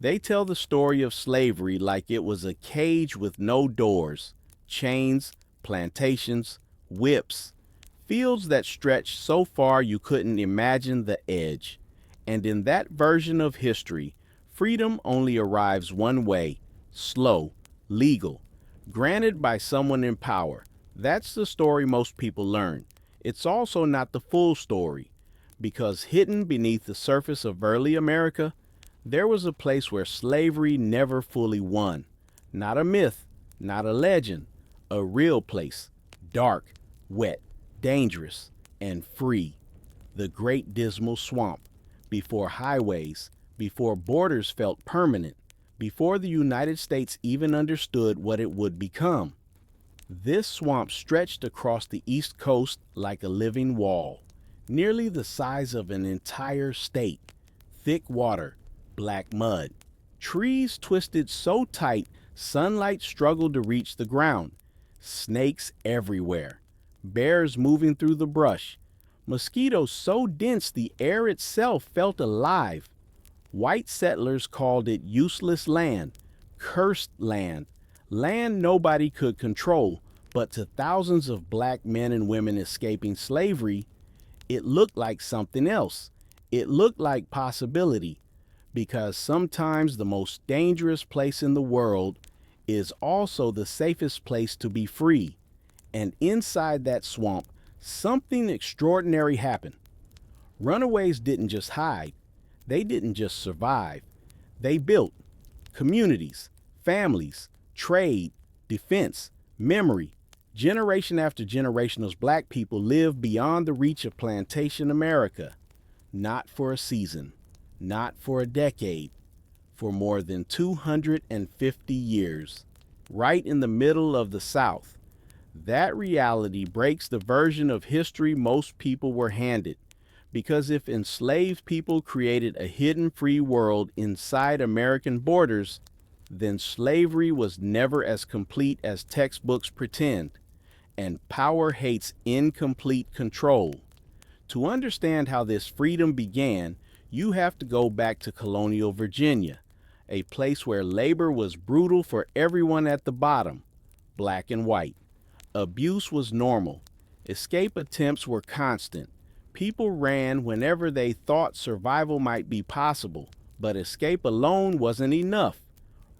They tell the story of slavery like it was a cage with no doors, chains, plantations, whips, fields that stretched so far you couldn't imagine the edge. And in that version of history, freedom only arrives one way: slow, legal, granted by someone in power. That's the story most people learn. It's also not the full story, because hidden beneath the surface of early America, there was a place where slavery never fully won. Not a myth, not a legend, a real place. Dark, wet, dangerous, and free. The Great Dismal Swamp. Before highways, before borders felt permanent, before the United States even understood what it would become. This swamp stretched across the East Coast like a living wall, nearly the size of an entire state. Thick water, black mud. Trees twisted so tight, sunlight struggled to reach the ground. Snakes everywhere. Bears moving through the brush. Mosquitoes so dense the air itself felt alive. White settlers called it useless land, cursed land, land nobody could control, but to thousands of black men and women escaping slavery, it looked like something else. It looked like possibility, because sometimes the most dangerous place in the world is also the safest place to be free. And inside that swamp, something extraordinary happened. Runaways didn't just hide. They didn't just survive. They built communities, families, trade, defense, memory. Generation after generation of black people lived beyond the reach of plantation America. Not for a season, not for a decade, for more than 250 years. Right in the middle of the South. That reality breaks the version of history most people were handed. Because if enslaved people created a hidden free world inside American borders, then slavery was never as complete as textbooks pretend, and power hates incomplete control. To understand how this freedom began, you have to go back to colonial Virginia, a place where labor was brutal for everyone at the bottom, black and white. Abuse was normal. Escape attempts were constant. People ran whenever they thought survival might be possible, but escape alone wasn't enough.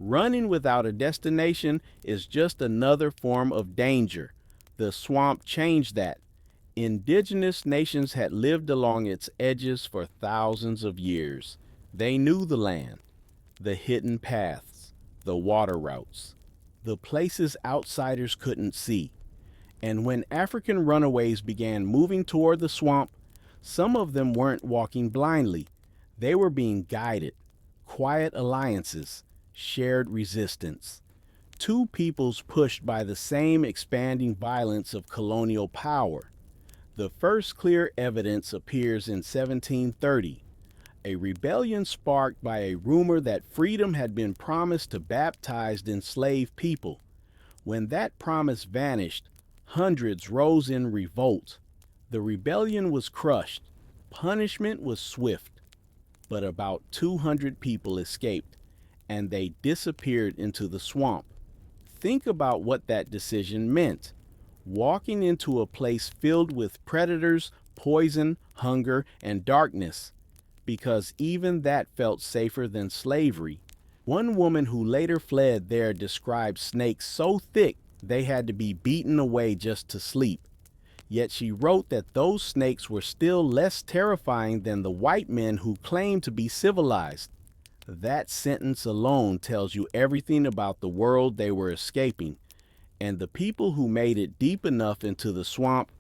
Running without a destination is just another form of danger. The swamp changed that. Indigenous nations had lived along its edges for thousands of years. They knew the land, the hidden paths, the water routes, the places outsiders couldn't see. And when African runaways began moving toward the swamp, some of them weren't walking blindly. They were being guided. Quiet alliances, shared resistance. Two peoples pushed by the same expanding violence of colonial power. The first clear evidence appears in 1730, a rebellion sparked by a rumor that freedom had been promised to baptized enslaved people. When that promise vanished, hundreds rose in revolt. The rebellion was crushed. Punishment was swift. But about 200 people escaped, and they disappeared into the swamp. Think about what that decision meant. Walking into a place filled with predators, poison, hunger, and darkness, because even that felt safer than slavery. One woman who later fled there described snakes so thick they had to be beaten away just to sleep. Yet she wrote that those snakes were still less terrifying than the white men who claimed to be civilized. That sentence alone tells you everything about the world they were escaping, and the people who made it deep enough into the swamp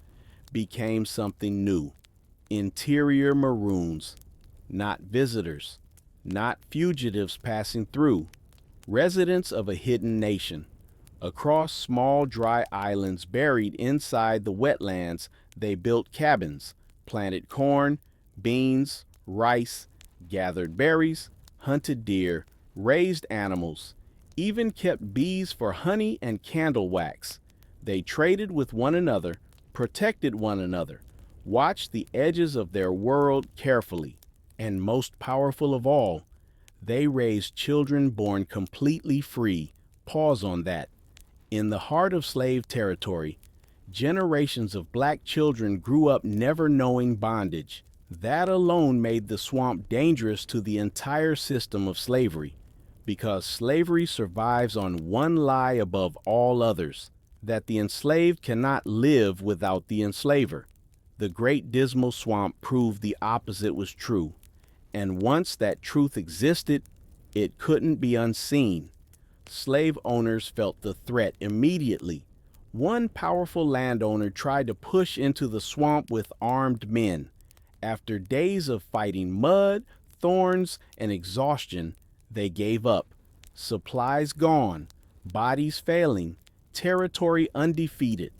became something new. Interior Maroons, not visitors, not fugitives passing through, residents of a hidden nation. Across small dry islands buried inside the wetlands, they built cabins, planted corn, beans, rice, gathered berries, hunted deer, raised animals, even kept bees for honey and candle wax. They traded with one another, protected one another, watched the edges of their world carefully, and most powerful of all, They raised children born completely free. Pause on that. In the heart of slave territory, generations of black children grew up never knowing bondage. That alone made the swamp dangerous to the entire system of slavery, because slavery survives on one lie above all others, that the enslaved cannot live without the enslaver. The Great Dismal Swamp proved the opposite was true, and once that truth existed, it couldn't be unseen. Slave owners felt the threat immediately. One powerful landowner tried to push into the swamp with armed men. After days of fighting mud, thorns, and exhaustion, they gave up. Supplies gone, bodies failing, territory undefeated.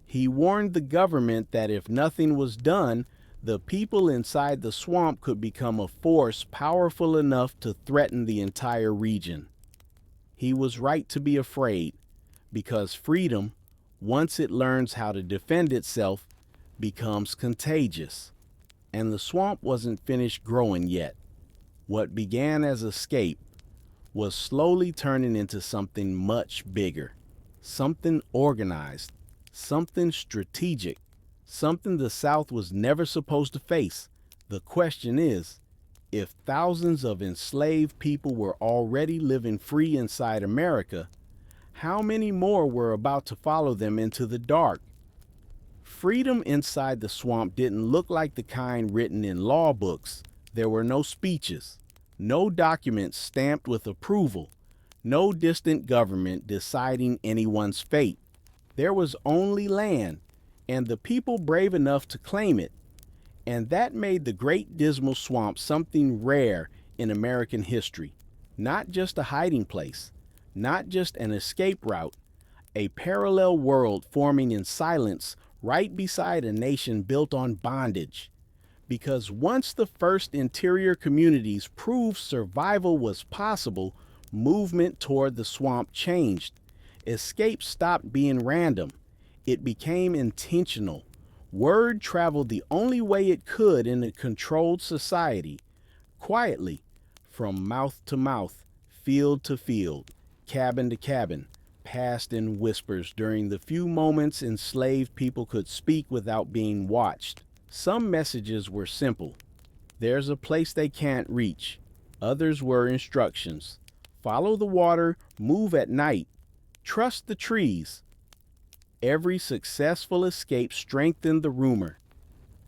He warned the government that if nothing was done, the people inside the swamp could become a force powerful enough to threaten the entire region. He was right to be afraid, because freedom, once it learns how to defend itself, becomes contagious. And the swamp wasn't finished growing yet. What began as escape was slowly turning into something much bigger, something organized, something strategic, something the South was never supposed to face. The question is, if thousands of enslaved people were already living free inside America, how many more were about to follow them into the dark? Freedom inside the swamp didn't look like the kind written in law books. There were no speeches, no documents stamped with approval, no distant government deciding anyone's fate. There was only land, and the people brave enough to claim it. And that made the Great Dismal Swamp something rare in American history. Not just a hiding place, not just an escape route, a parallel world forming in silence right beside a nation built on bondage. Because once the first interior communities proved survival was possible, movement toward the swamp changed. Escape stopped being random. It became intentional. Word traveled the only way it could in a controlled society, quietly, from mouth to mouth, field to field, cabin to cabin, passed in whispers during the few moments enslaved people could speak without being watched. Some messages were simple. There's a place they can't reach. Others were instructions. Follow the water, move at night, trust the trees. Every successful escape strengthened the rumor.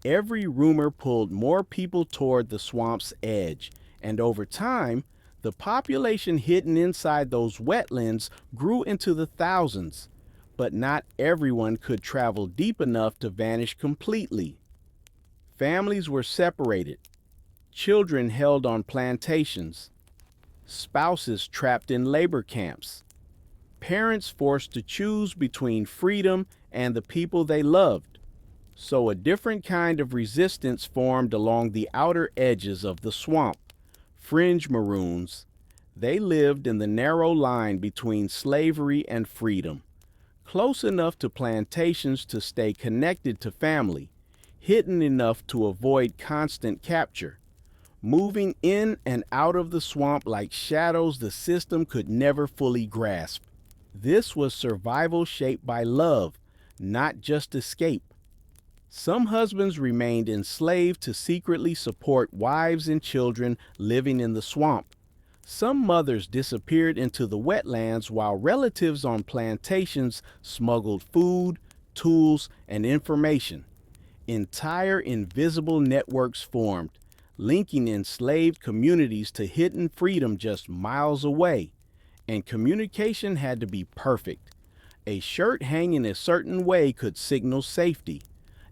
Every rumor pulled more people toward the swamp's edge, and over time, the population hidden inside those wetlands grew into the thousands. But not everyone could travel deep enough to vanish completely. Families were separated, children held on plantations, spouses trapped in labor camps, parents forced to choose between freedom and the people they loved. So a different kind of resistance formed along the outer edges of the swamp. Fringe Maroons. They lived in the narrow line between slavery and freedom, close enough to plantations to stay connected to family, hidden enough to avoid constant capture, moving in and out of the swamp like shadows the system could never fully grasp. This was survival shaped by love, not just escape. Some husbands remained enslaved to secretly support wives and children living in the swamp. Some mothers disappeared into the wetlands while relatives on plantations smuggled food, tools, and information. Entire invisible networks formed, linking enslaved communities to hidden freedom just miles away. And communication had to be perfect. A shirt hanging a certain way could signal safety.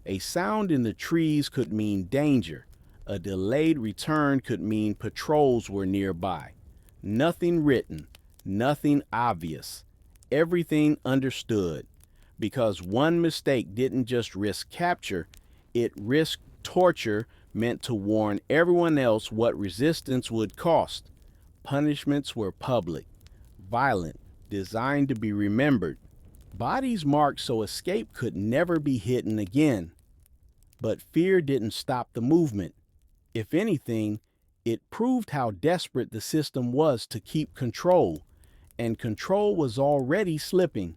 A sound in the trees could mean danger. A delayed return could mean patrols were nearby. Nothing written, nothing obvious. Everything understood. Because one mistake didn't just risk capture, it risked torture meant to warn everyone else what resistance would cost. Punishments were public, violent, designed to be remembered. Bodies marked so escape could never be hidden again. But fear didn't stop the movement. If anything, It proved how desperate the system was to keep control, and control was already slipping.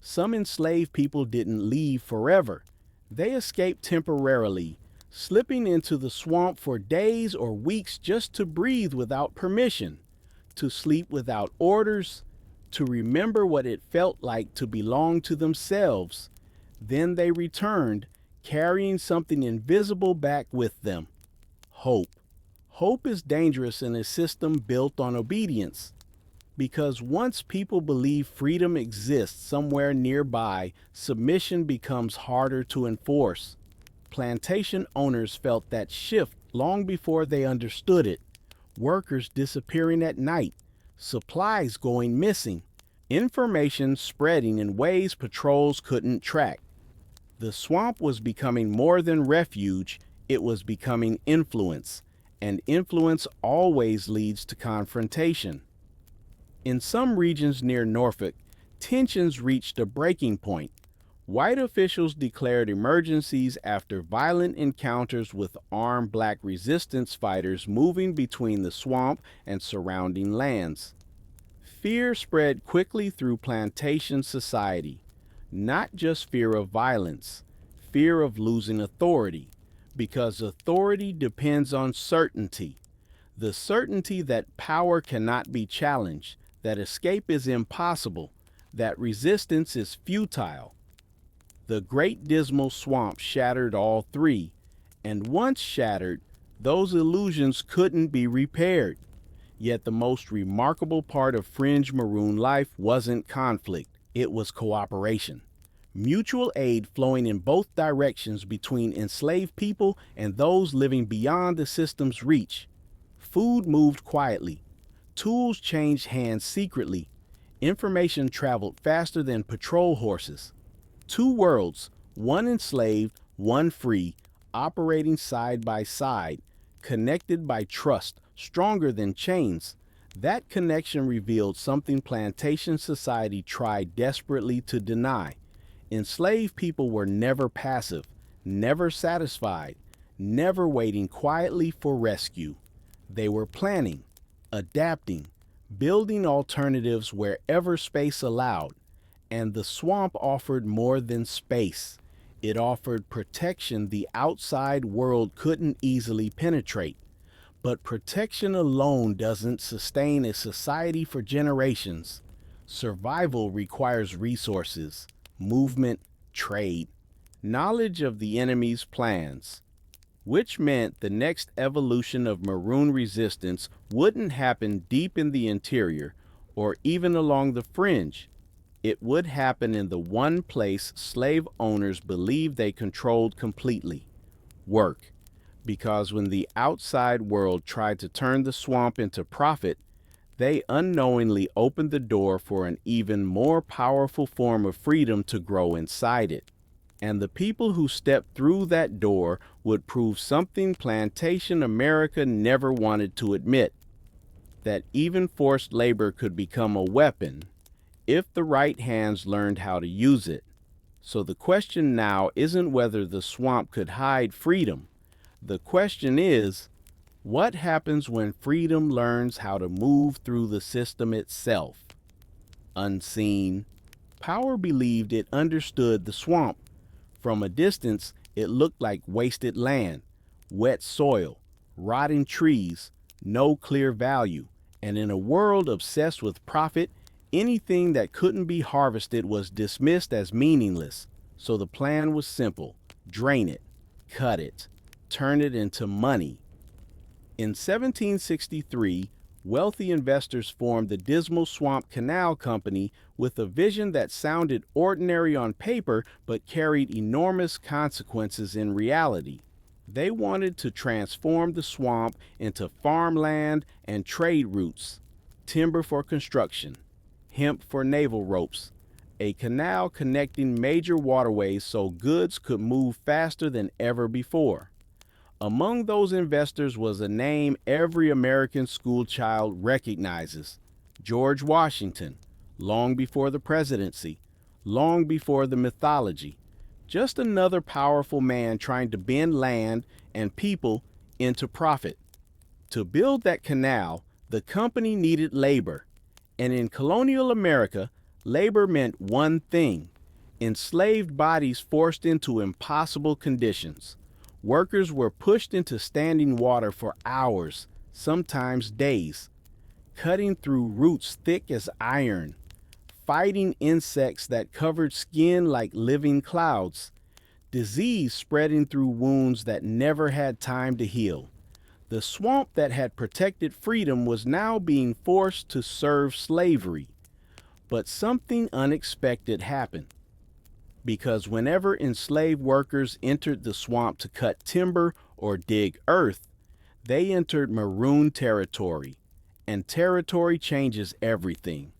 Some enslaved people didn't leave forever. They escaped temporarily, slipping into the swamp for days or weeks just to breathe without permission, to sleep without orders, to remember what it felt like to belong to themselves. Then they returned, carrying something invisible back with them: hope. Hope is dangerous in a system built on obedience, because once people believe freedom exists somewhere nearby, submission becomes harder to enforce. Plantation owners felt that shift long before they understood it. Workers disappearing at night, supplies going missing, information spreading in ways patrols couldn't track. The swamp was becoming more than refuge, it was becoming influence, and influence always leads to confrontation. In some regions near Norfolk, tensions reached a breaking point. White officials declared emergencies after violent encounters with armed black resistance fighters moving between the swamp and surrounding lands. Fear spread quickly through plantation society. Not just fear of violence, fear of losing authority, because authority depends on certainty. The certainty that power cannot be challenged, that escape is impossible, that resistance is futile. The Great Dismal Swamp shattered all three, and once shattered, those illusions couldn't be repaired. Yet the most remarkable part of fringe Maroon life wasn't conflict, it was cooperation. Mutual aid flowing in both directions between enslaved people and those living beyond the system's reach. Food moved quietly. Tools changed hands secretly. Information traveled faster than patrol horses. Two worlds, one enslaved, one free, operating side by side, connected by trust, stronger than chains. That connection revealed something plantation society tried desperately to deny. Enslaved people were never passive, never satisfied, never waiting quietly for rescue. They were planning, adapting, building alternatives wherever space allowed. And the swamp offered more than space. It offered protection the outside world couldn't easily penetrate. But protection alone doesn't sustain a society for generations. Survival requires resources, movement, trade, knowledge of the enemy's plans, which meant the next evolution of Maroon resistance wouldn't happen deep in the interior or even along the fringe. It would happen in the one place slave owners believed they controlled completely: work. Because when the outside world tried to turn the swamp into profit, they unknowingly opened the door for an even more powerful form of freedom to grow inside it. And the people who stepped through that door would prove something plantation America never wanted to admit: that even forced labor could become a weapon if the right hands learned how to use it. So the question now isn't whether the swamp could hide freedom. The question is, what happens when freedom learns how to move through the system itself? Unseen, power believed it understood the swamp. From a distance, it looked like wasted land, wet soil, rotting trees, no clear value. And in a world obsessed with profit, anything that couldn't be harvested was dismissed as meaningless. So the plan was simple: drain it, cut it, turn it into money. In 1763, wealthy investors formed the Dismal Swamp Canal Company with a vision that sounded ordinary on paper but carried enormous consequences in reality. They wanted to transform the swamp into farmland and trade routes: timber for construction, hemp for naval ropes, a canal connecting major waterways so goods could move faster than ever before. Among those investors was a name every American schoolchild recognizes: George Washington, long before the presidency, long before the mythology. Just another powerful man trying to bend land and people into profit. To build that canal, the company needed labor. And in colonial America, labor meant one thing: enslaved bodies forced into impossible conditions. Workers were pushed into standing water for hours, sometimes days, cutting through roots thick as iron, fighting insects that covered skin like living clouds, disease spreading through wounds that never had time to heal. The swamp that had protected freedom was now being forced to serve slavery. But something unexpected happened. Because whenever enslaved workers entered the swamp to cut timber or dig earth, they entered Maroon territory. And territory changes everything.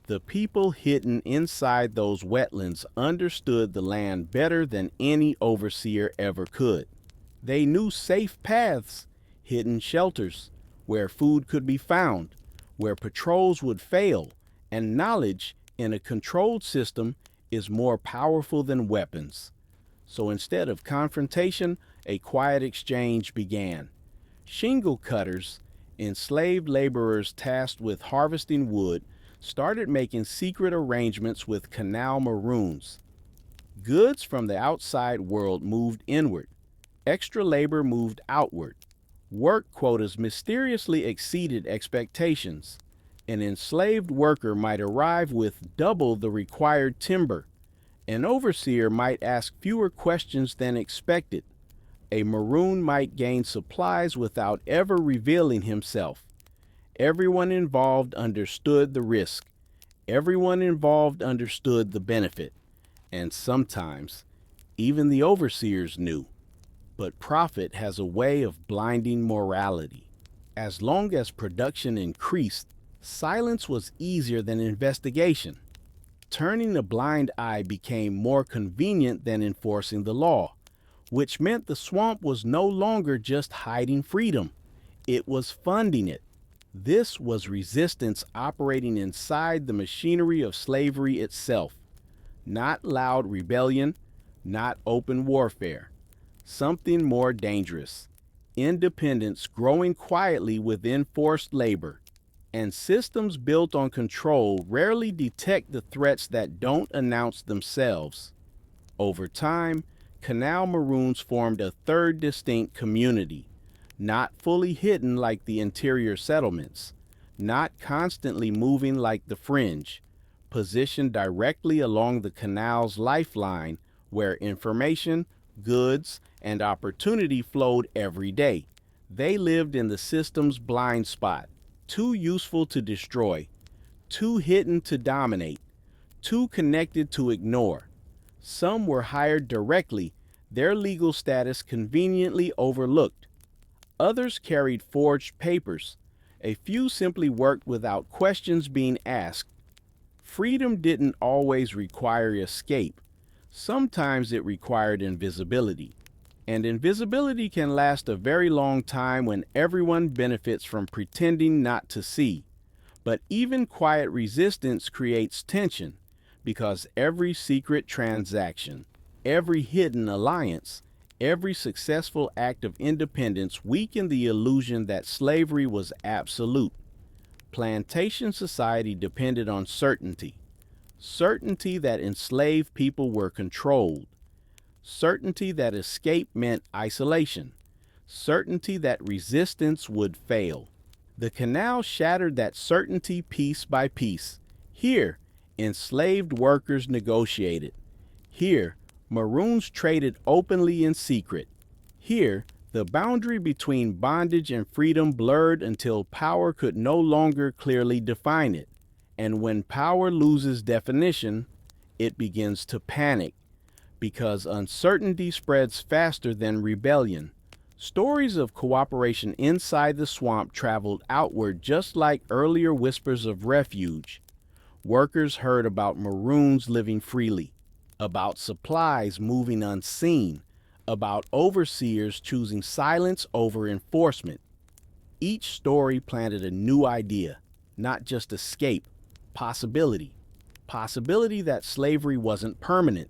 The people hidden inside those wetlands understood the land better than any overseer ever could. They knew safe paths, hidden shelters, where food could be found, where patrols would fail, and knowledge in a controlled system is more powerful than weapons. So instead of confrontation, a quiet exchange began. Shingle cutters, enslaved laborers tasked with harvesting wood, started making secret arrangements with canal Maroons. Goods from the outside world moved inward. Extra labor moved outward. Work quotas mysteriously exceeded expectations. An enslaved worker might arrive with double the required timber. An overseer might ask fewer questions than expected. A Maroon might gain supplies without ever revealing himself. Everyone involved understood the risk. Everyone involved understood the benefit. And sometimes, even the overseers knew. But profit has a way of blinding morality. As long as production increased, silence was easier than investigation. Turning a blind eye became more convenient than enforcing the law, which meant the swamp was no longer just hiding freedom. It was funding it. This was resistance operating inside the machinery of slavery itself. Not loud rebellion, not open warfare. Something more dangerous: independence growing quietly within forced labor. And systems built on control rarely detect the threats that don't announce themselves. Over time, canal Maroons formed a third distinct community, not fully hidden like the interior settlements, not constantly moving like the fringe, positioned directly along the canal's lifeline where information, goods, and opportunity flowed every day. They lived in the system's blind spot, too useful to destroy, too hidden to dominate, too connected to ignore. Some were hired directly, their legal status conveniently overlooked. Others carried forged papers. A few simply worked without questions being asked. Freedom didn't always require escape. Sometimes it required invisibility. And invisibility can last a very long time when everyone benefits from pretending not to see. But even quiet resistance creates tension, because every secret transaction, every hidden alliance, every successful act of independence weakened the illusion that slavery was absolute. Plantation society depended on certainty. Certainty that enslaved people were controlled. Certainty that escape meant isolation. Certainty that resistance would fail. The canal shattered that certainty piece by piece. Here, enslaved workers negotiated. Here, Maroons traded openly in secret. Here, the boundary between bondage and freedom blurred until power could no longer clearly define it. And when power loses definition, it begins to panic, because uncertainty spreads faster than rebellion. Stories of cooperation inside the swamp traveled outward just like earlier whispers of refuge. Workers heard about Maroons living freely, about supplies moving unseen, about overseers choosing silence over enforcement. Each story planted a new idea, not just escape, possibility. Possibility that slavery wasn't permanent.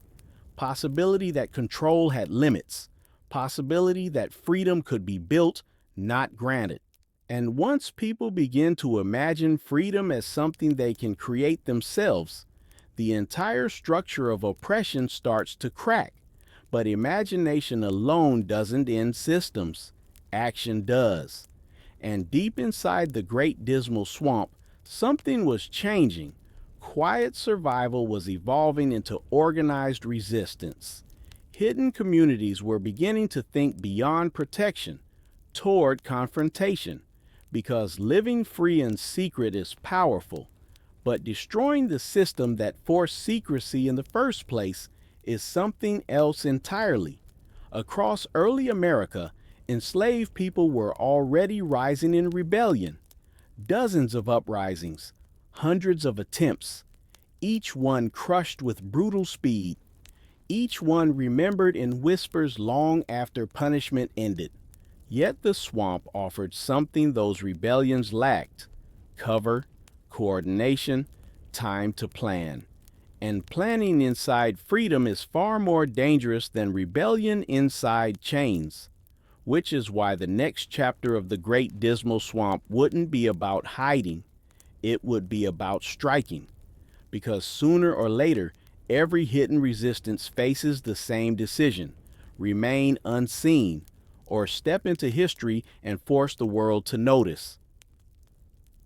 Possibility that control had limits. Possibility that freedom could be built, not granted. And once people begin to imagine freedom as something they can create themselves, the entire structure of oppression starts to crack. But imagination alone doesn't end systems. Action does. And deep inside the Great Dismal Swamp, something was changing. Quiet survival was evolving into organized resistance. Hidden communities were beginning to think beyond protection toward confrontation, because living free in secret is powerful, but destroying the system that forced secrecy in the first place is something else entirely. Across early America, enslaved people were already rising in rebellion. Dozens of uprisings, hundreds of attempts, each one crushed with brutal speed, each one remembered in whispers long after punishment ended. Yet the swamp offered something those rebellions lacked: cover, coordination, time to plan. And planning inside freedom is far more dangerous than rebellion inside chains. Which is why the next chapter of the Great Dismal Swamp wouldn't be about hiding, it would be about striking. Because sooner or later, every hidden resistance faces the same decision: remain unseen, or step into history and force the world to notice.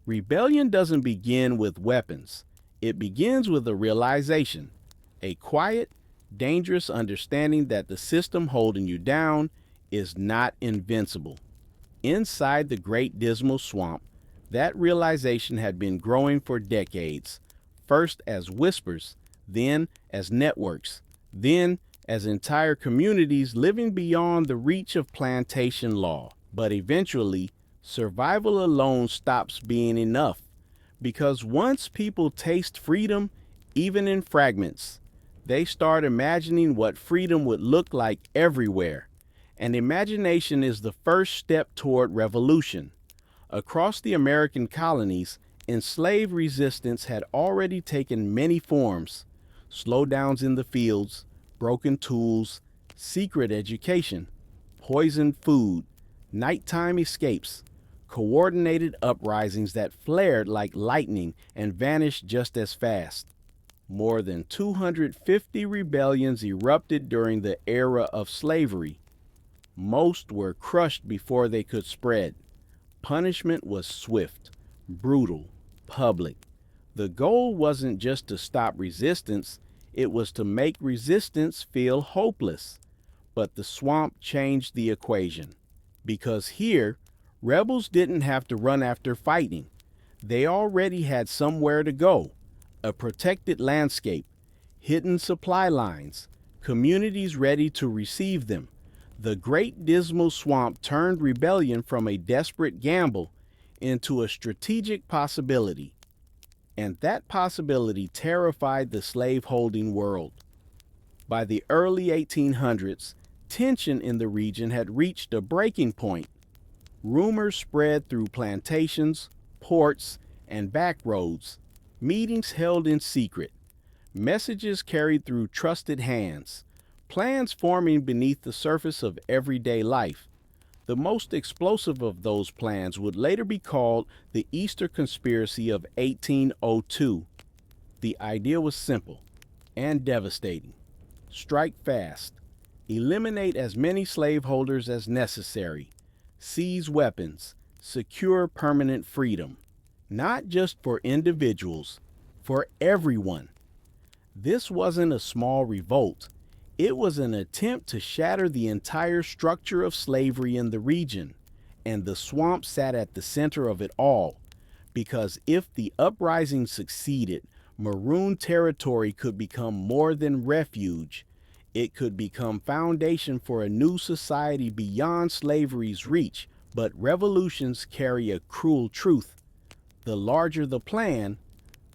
Rebellion doesn't begin with weapons. It begins with a realization, a quiet, dangerous understanding that the system holding you down is not invincible. Inside the Great Dismal Swamp, that realization had been growing for decades, first as whispers, then as networks, then as entire communities living beyond the reach of plantation law. But eventually, survival alone stops being enough, because once people taste freedom, even in fragments, they start imagining what freedom would look like everywhere. And imagination is the first step toward revolution. Across the American colonies, enslaved resistance had already taken many forms: slowdowns in the fields, broken tools, secret education, poisoned food, nighttime escapes, coordinated uprisings that flared like lightning and vanished just as fast. More than 250 rebellions erupted during the era of slavery. Most were crushed before they could spread. Punishment was swift, brutal, public. The goal wasn't just to stop resistance, it was to make resistance feel hopeless. But the swamp changed the equation. Because here, rebels didn't have to run after fighting. They already had somewhere to go: a protected landscape, hidden supply lines, communities ready to receive them. The Great Dismal Swamp turned rebellion from a desperate gamble into a strategic possibility. And that possibility terrified the slave-holding world. By the early 1800s, tension in the region had reached a breaking point. Rumors spread through plantations, ports, and back roads, meetings held in secret, messages carried through trusted hands, plans forming beneath the surface of everyday life. The most explosive of those plans would later be called the Easter Conspiracy of 1802. The idea was simple and devastating: strike fast, eliminate as many slaveholders as necessary, seize weapons, secure permanent freedom. Not just for individuals, for everyone. This wasn't a small revolt. It was an attempt to shatter the entire structure of slavery in the region, and the swamp sat at the center of it all, because if the uprising succeeded, Maroon territory could become more than refuge. It could become foundation for a new society beyond slavery's reach. But revolutions carry a cruel truth: the larger the plan,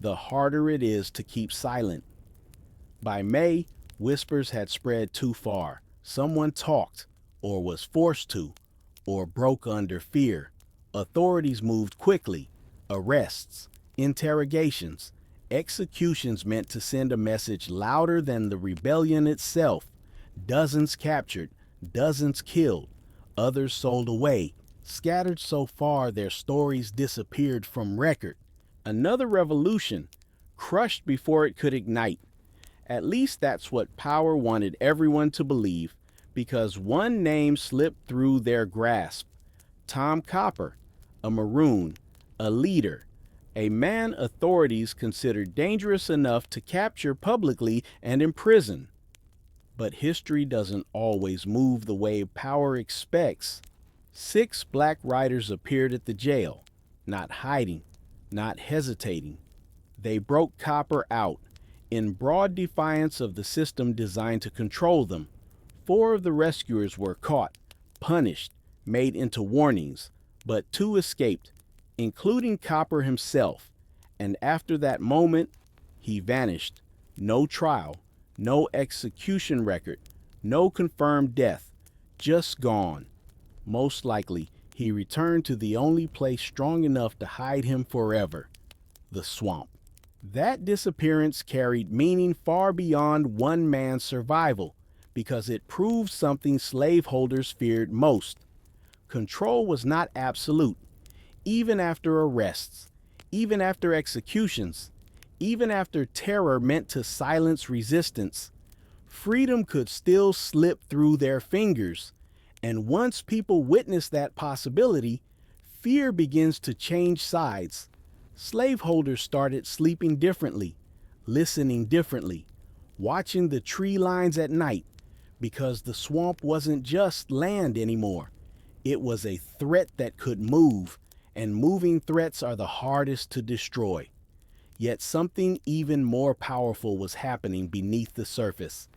the harder it is to keep silent. By May, whispers had spread too far. Someone talked, or was forced to, or broke under fear. Authorities moved quickly: arrests, interrogations, executions meant to send a message louder than the rebellion itself. Dozens captured, dozens killed, others sold away, scattered so far their stories disappeared from record. Another revolution, crushed before it could ignite. At least that's what power wanted everyone to believe, because one name slipped through their grasp. Tom Copper, a Maroon, a leader, a man authorities considered dangerous enough to capture publicly and imprison. But history doesn't always move the way power expects. 6 black riders appeared at the jail, not hiding, not hesitating. They broke Copper out, in broad defiance of the system designed to control them. 4 of the rescuers were caught, punished, made into warnings, but 2 escaped, including Copper himself. And after that moment, he vanished. No trial, no execution record, no confirmed death, just gone. Most likely, he returned to the only place strong enough to hide him forever, the swamp. That disappearance carried meaning far beyond one man's survival, because it proved something slaveholders feared most. Control was not absolute. Even after arrests, even after executions, even after terror meant to silence resistance, freedom could still slip through their fingers. And once people witness that possibility, fear begins to change sides. Slaveholders started sleeping differently, listening differently, watching the tree lines at night, because the swamp wasn't just land anymore. It was a threat that could move, and moving threats are the hardest to destroy. Yet something even more powerful was happening beneath the surface.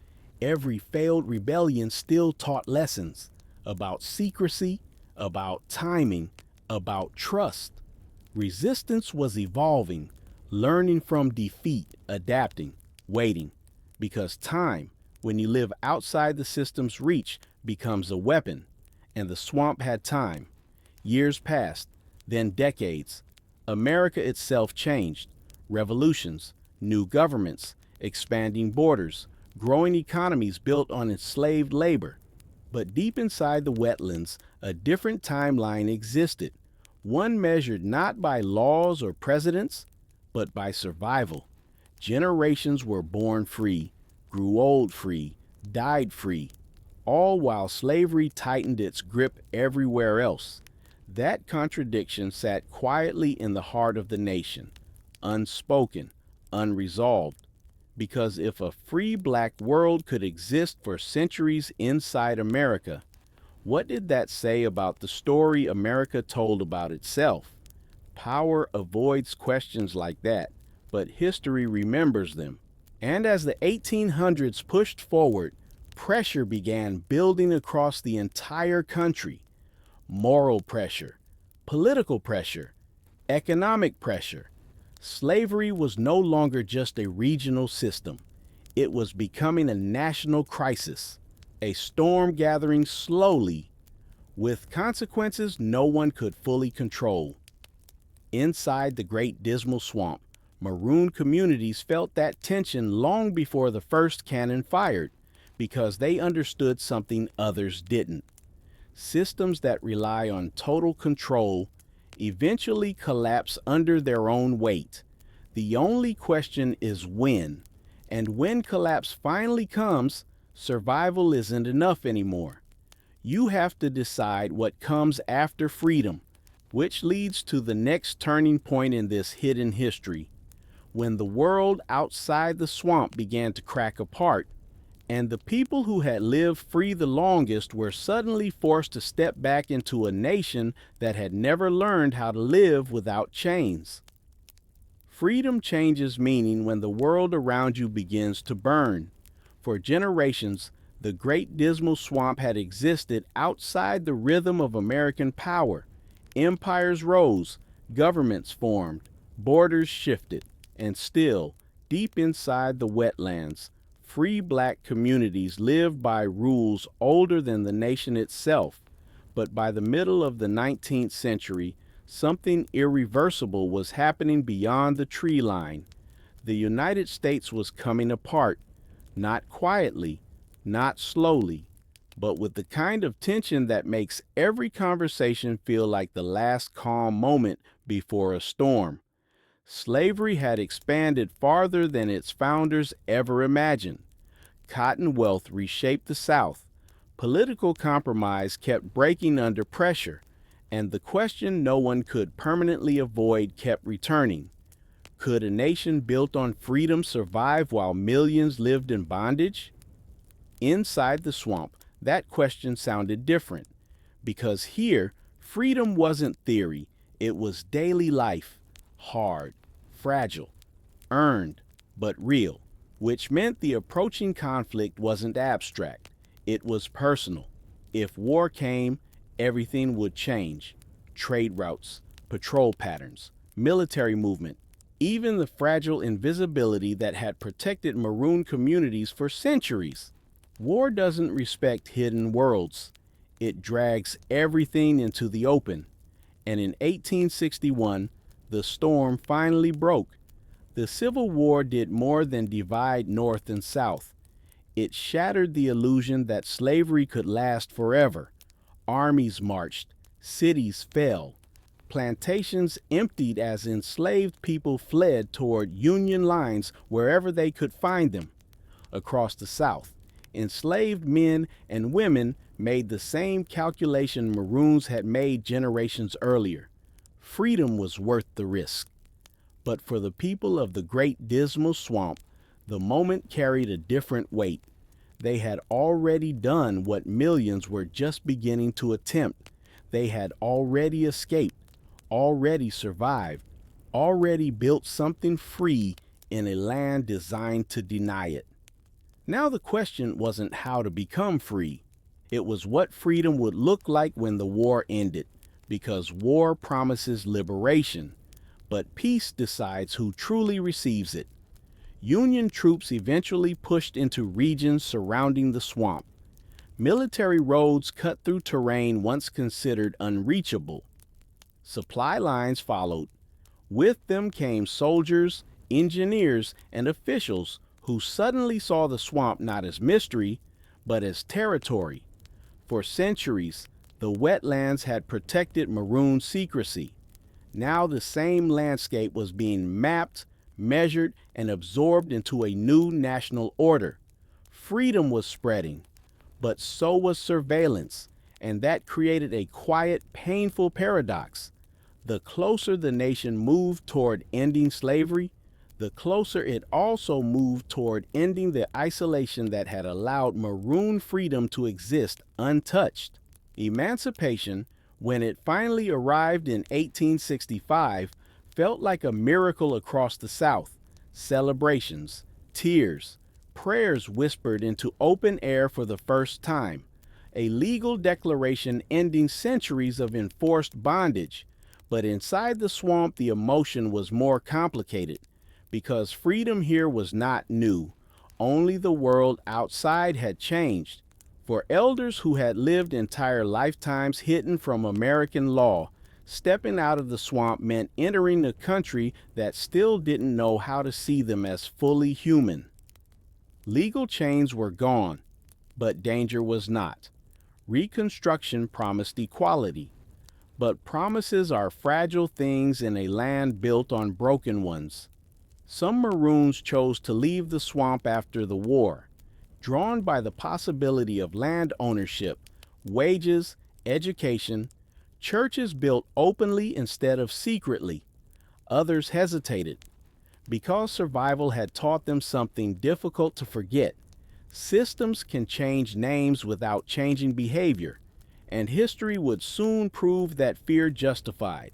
Every failed rebellion still taught lessons about secrecy, about timing, about trust. Resistance was evolving, learning from defeat, adapting, waiting. Because time, when you live outside the system's reach, becomes a weapon. And the swamp had time. Years passed, then decades. America itself changed. Revolutions, new governments, expanding borders, growing economies built on enslaved labor. But deep inside the wetlands, a different timeline existed. One measured not by laws or presidents, but by survival. Generations were born free, grew old free, died free, all while slavery tightened its grip everywhere else. That contradiction sat quietly in the heart of the nation, unspoken, unresolved. Because if a free black world could exist for centuries inside America, what did that say about the story America told about itself? Power avoids questions like that, but history remembers them. And as the 1800s pushed forward, pressure began building across the entire country. Moral pressure, political pressure, economic pressure. Slavery was no longer just a regional system. It was becoming a national crisis, a storm gathering slowly, with consequences no one could fully control. Inside the Great Dismal Swamp, Maroon communities felt that tension long before the first cannon fired, because they understood something others didn't. Systems that rely on total control eventually collapse under their own weight. The only question is when. And when collapse finally comes, survival isn't enough anymore. You have to decide what comes after freedom, which leads to the next turning point in this hidden history, when the world outside the swamp began to crack apart, and the people who had lived free the longest were suddenly forced to step back into a nation that had never learned how to live without chains. Freedom changes meaning when the world around you begins to burn. For generations, the Great Dismal Swamp had existed outside the rhythm of American power. Empires rose, governments formed, borders shifted, and still, deep inside the wetlands, free black communities lived by rules older than the nation itself. But by the middle of the 19th century, something irreversible was happening beyond the tree line. The United States was coming apart, not quietly, not slowly, but with the kind of tension that makes every conversation feel like the last calm moment before a storm. Slavery had expanded farther than its founders ever imagined. Cotton wealth reshaped the South. Political compromise kept breaking under pressure, and the question no one could permanently avoid kept returning. Could a nation built on freedom survive while millions lived in bondage? Inside the swamp, that question sounded different, because here, freedom wasn't theory, it was daily life, hard, fragile, earned, but real, which meant the approaching conflict wasn't abstract, it was personal. If war came, everything would change. Trade routes, patrol patterns, military movement, even the fragile invisibility that had protected Maroon communities for centuries. War doesn't respect hidden worlds. It drags everything into the open. And in 1861, the storm finally broke. The Civil War did more than divide North and South. It shattered the illusion that slavery could last forever. Armies marched, cities fell, plantations emptied as enslaved people fled toward Union lines wherever they could find them. Across the South, enslaved men and women made the same calculation Maroons had made generations earlier. Freedom was worth the risk. But for the people of the Great Dismal Swamp, the moment carried a different weight. They had already done what millions were just beginning to attempt. They had already escaped, already survived, already built something free in a land designed to deny it. Now the question wasn't how to become free. It was what freedom would look like when the war ended, because war promises liberation, but peace decides who truly receives it. Union troops eventually pushed into regions surrounding the swamp. Military roads cut through terrain once considered unreachable. Supply lines followed. With them came soldiers, engineers, and officials who suddenly saw the swamp not as mystery, but as territory. For centuries, the wetlands had protected Maroon secrecy. Now the same landscape was being mapped, measured, and absorbed into a new national order. Freedom was spreading, but so was surveillance, and that created a quiet, painful paradox. The closer the nation moved toward ending slavery, the closer it also moved toward ending the isolation that had allowed Maroon freedom to exist untouched. Emancipation, when it finally arrived in 1865, felt like a miracle across the South. Celebrations, tears, prayers whispered into open air for the first time. A legal declaration ending centuries of enforced bondage. But inside the swamp, the emotion was more complicated, because freedom here was not new. Only the world outside had changed. For elders who had lived entire lifetimes hidden from American law, stepping out of the swamp meant entering a country that still didn't know how to see them as fully human. Legal chains were gone, but danger was not. Reconstruction promised equality. But promises are fragile things in a land built on broken ones. Some Maroons chose to leave the swamp after the war, drawn by the possibility of land ownership, wages, education. Churches built openly instead of secretly. Others hesitated, because survival had taught them something difficult to forget. Systems can change names without changing behavior, and history would soon prove that fear justified.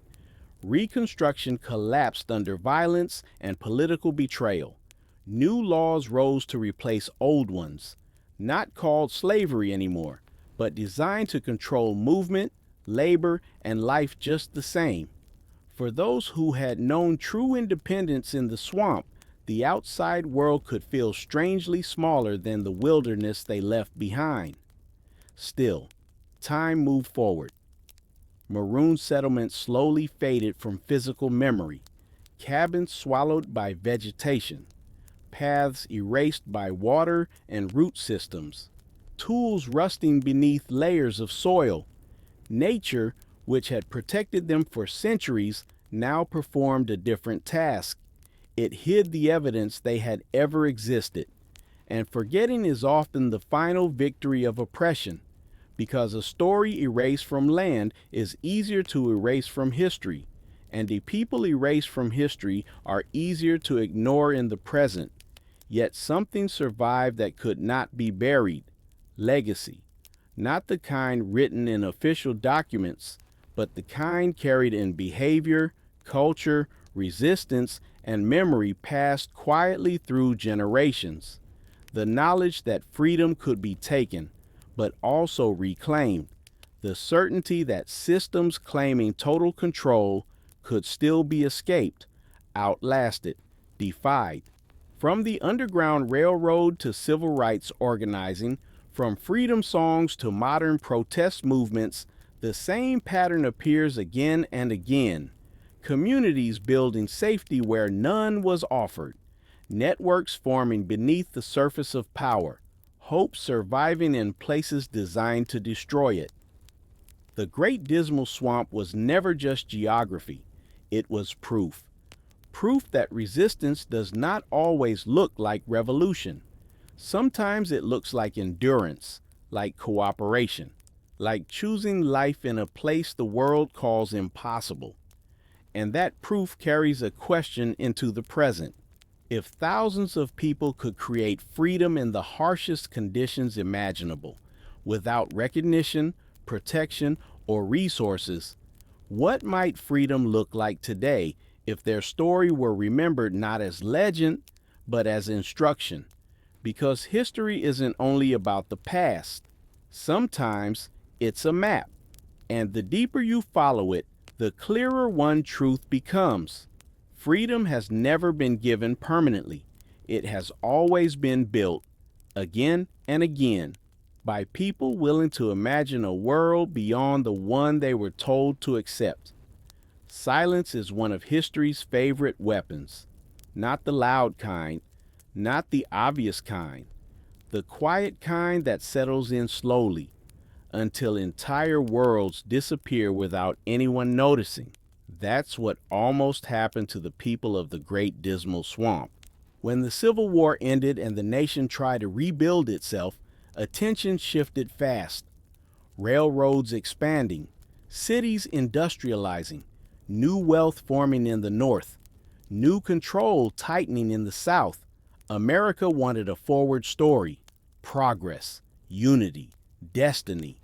Reconstruction collapsed under violence and political betrayal. New laws rose to replace old ones, not called slavery anymore, but designed to control movement, labor, and life just the same. For those who had known true independence in the swamp, the outside world could feel strangely smaller than the wilderness they left behind. Still, time moved forward. Maroon settlements slowly faded from physical memory, cabins swallowed by vegetation, paths erased by water and root systems. tools rusting beneath layers of soil. Nature, which had protected them for centuries, now performed a different task. It hid the evidence they had ever existed. And forgetting is often the final victory of oppression, because a story erased from land is easier to erase from history, and the people erased from history are easier to ignore in the present. Yet something survived that could not be buried: legacy. Not the kind written in official documents, but the kind carried in behavior, culture, resistance, and memory passed quietly through generations. The knowledge that freedom could be taken, but also reclaimed. The certainty that systems claiming total control could still be escaped, outlasted, defied. From the Underground Railroad to civil rights organizing, from freedom songs to modern protest movements, the same pattern appears again and again. Communities building safety where none was offered. Networks forming beneath the surface of power. Hope surviving in places designed to destroy it. The Great Dismal Swamp was never just geography. It was proof. Proof that resistance does not always look like revolution. Sometimes it looks like endurance, like cooperation, like choosing life in a place the world calls impossible. And that proof carries a question into the present. If thousands of people could create freedom in the harshest conditions imaginable, without recognition, protection, or resources, what might freedom look like today if their story were remembered not as legend, but as instruction? Because history isn't only about the past. Sometimes it's a map, and the deeper you follow it, the clearer one truth becomes. Freedom has never been given permanently. It has always been built, again and again, by people willing to imagine a world beyond the one they were told to accept. Silence is one of history's favorite weapons. Not the loud kind, not the obvious kind, the quiet kind that settles in slowly, until entire worlds disappear without anyone noticing. That's what almost happened to the people of the Great Dismal Swamp. When the Civil War ended and the nation tried to rebuild itself, attention shifted fast. Railroads expanding, cities industrializing, new wealth forming in the North, new control tightening in the South. America wanted a forward story: progress, unity, destiny.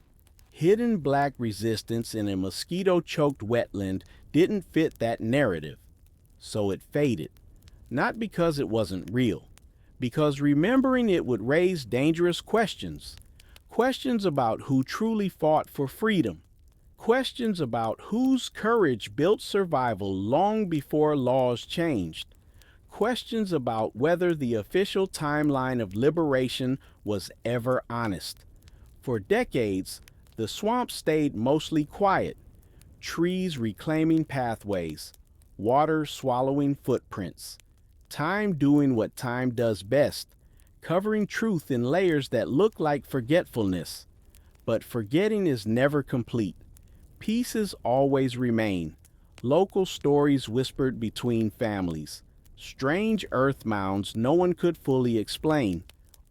Hidden black resistance in a mosquito-choked wetland didn't fit that narrative, so it faded. Not because it wasn't real, because remembering it would raise dangerous questions. Questions about who truly fought for freedom. Questions about whose courage built survival long before laws changed. Questions about whether the official timeline of liberation was ever honest. For decades, the swamp stayed mostly quiet, trees reclaiming pathways, water swallowing footprints, time doing what time does best, covering truth in layers that look like forgetfulness. But forgetting is never complete. Pieces always remain, local stories whispered between families, strange earth mounds no one could fully explain,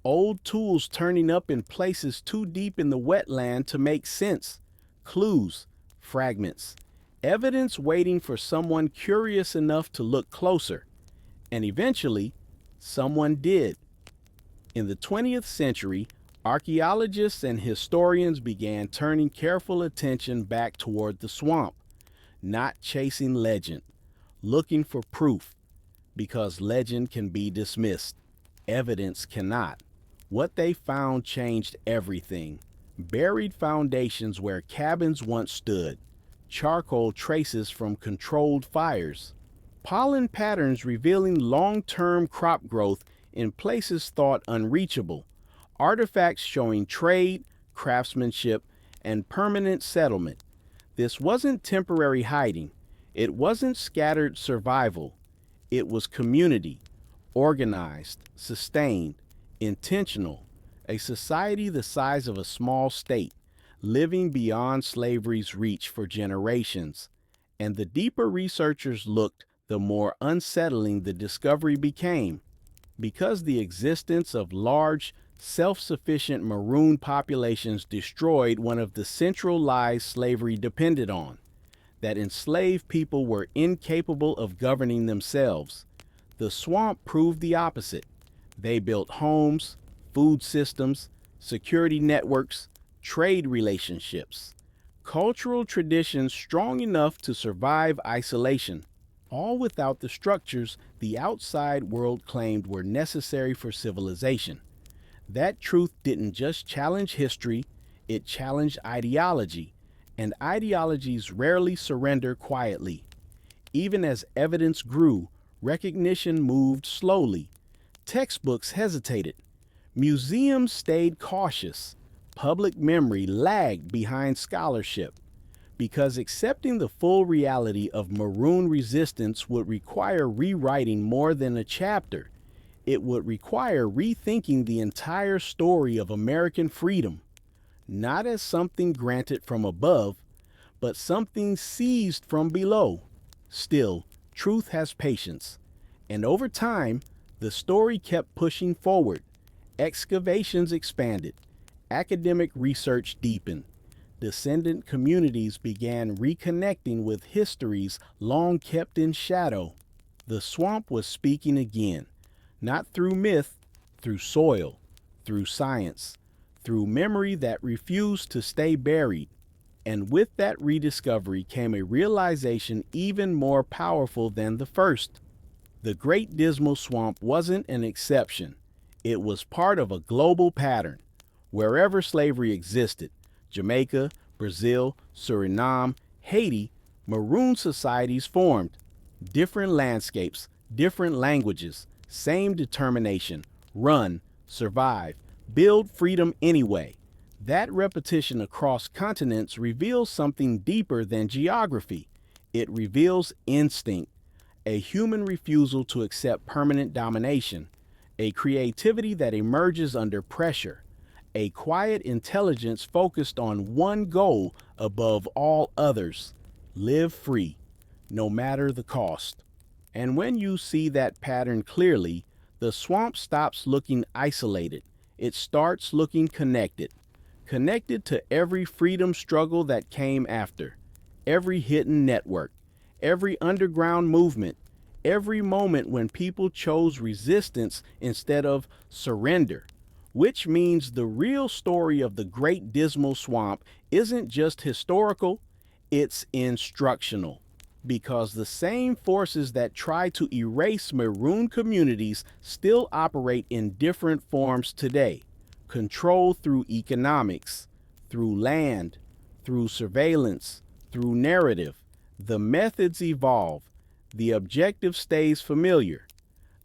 old tools turning up in places too deep in the wetland to make sense, clues, fragments, evidence waiting for someone curious enough to look closer. And eventually, someone did. In the 20th century, archaeologists and historians began turning careful attention back toward the swamp, not chasing legend, looking for proof, because legend can be dismissed, evidence cannot. What they found changed everything. Buried foundations where cabins once stood, charcoal traces from controlled fires, pollen patterns revealing long-term crop growth in places thought unreachable, artifacts showing trade, craftsmanship, and permanent settlement. This wasn't temporary hiding. It wasn't scattered survival. It was community, organized, sustained, intentional, A society the size of a small state, living beyond slavery's reach for generations. And the deeper researchers looked, the more unsettling the discovery became. Because the existence of large, self-sufficient Maroon populations destroyed one of the central lies slavery depended on, that enslaved people were incapable of governing themselves. The swamp proved the opposite. They built homes, food systems, security networks, trade relationships, cultural traditions strong enough to survive isolation, all without the structures the outside world claimed were necessary for civilization. That truth didn't just challenge history, it challenged ideology, and ideologies rarely surrender quietly. Even as evidence grew, recognition moved slowly. Textbooks hesitated. Museums stayed cautious. Public memory lagged behind scholarship. Because accepting the full reality of Maroon resistance would require rewriting more than a chapter. It would require rethinking the entire story of American freedom, not as something granted from above, but something seized from below. Still, truth has patience, and over time, the story kept pushing forward. Excavations expanded, academic research deepened, descendant communities began reconnecting with histories long kept in shadow. The swamp was speaking again, not through myth, through soil, through science, through memory that refused to stay buried. And with that rediscovery came a realization even more powerful than the first. The Great Dismal Swamp wasn't an exception. It was part of a global pattern. Wherever slavery existed, Jamaica, Brazil, Suriname, Haiti, Maroon societies formed. Different landscapes, different languages, same determination, run, survive, build freedom anyway. That repetition across continents reveals something deeper than geography. It reveals instinct, a human refusal to accept permanent domination, a creativity that emerges under pressure, a quiet intelligence focused on one goal above all others: live free, no matter the cost. And when you see that pattern clearly, the swamp stops looking isolated. It starts looking connected. Connected to every freedom struggle that came after, every hidden network, every underground movement, every moment when people chose resistance instead of surrender. Which means the real story of the Great Dismal Swamp isn't just historical, it's instructional. Because the same forces that try to erase Maroon communities still operate in different forms today. Control through economics, through land, through surveillance, through narrative. The methods evolve. The objective stays familiar.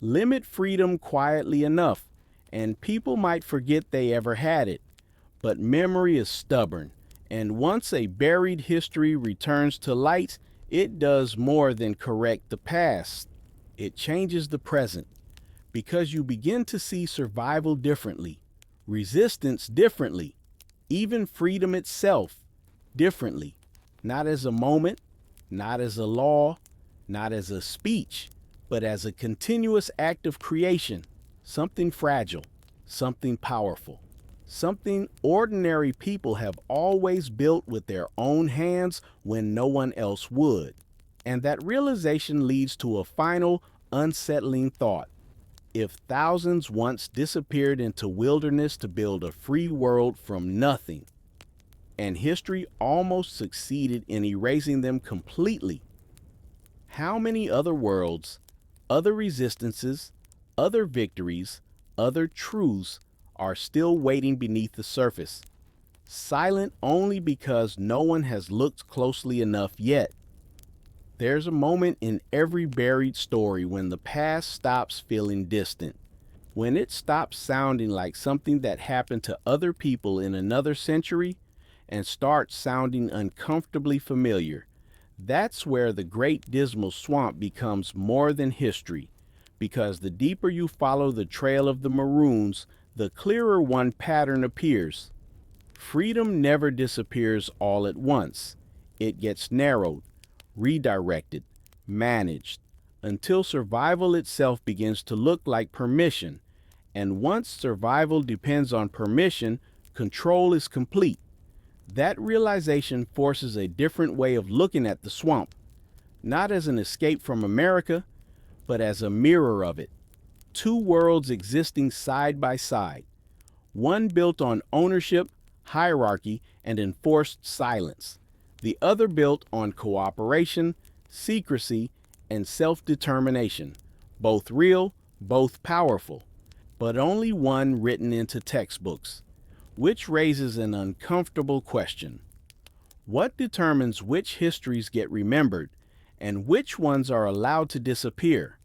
Limit freedom quietly enough, and people might forget they ever had it. But memory is stubborn, and once a buried history returns to light, it does more than correct the past. It changes the present, because you begin to see survival differently, resistance differently, even freedom itself differently. Not as a moment, not as a law, not as a speech, but as a continuous act of creation, something fragile, something powerful, something ordinary people have always built with their own hands when no one else would. And that realization leads to a final, unsettling thought. If thousands once disappeared into wilderness to build a free world from nothing, and history almost succeeded in erasing them completely, how many other worlds, other resistances, other victories, other truths are still waiting beneath the surface, silent only because no one has looked closely enough yet? There's a moment in every buried story when the past stops feeling distant, when it stops sounding like something that happened to other people in another century and starts sounding uncomfortably familiar. That's where the Great Dismal Swamp becomes more than history, because the deeper you follow the trail of the Maroons, the clearer one pattern appears. Freedom never disappears all at once. It gets narrowed, redirected, managed, until survival itself begins to look like permission. And once survival depends on permission, control is complete. That realization forces a different way of looking at the swamp, not as an escape from America, but as a mirror of it. Two worlds existing side by side, one built on ownership, hierarchy, and enforced silence, the other built on cooperation, secrecy, and self-determination, both real, both powerful, but only one written into textbooks, which raises an uncomfortable question. What determines which histories get remembered and which ones are allowed to disappear?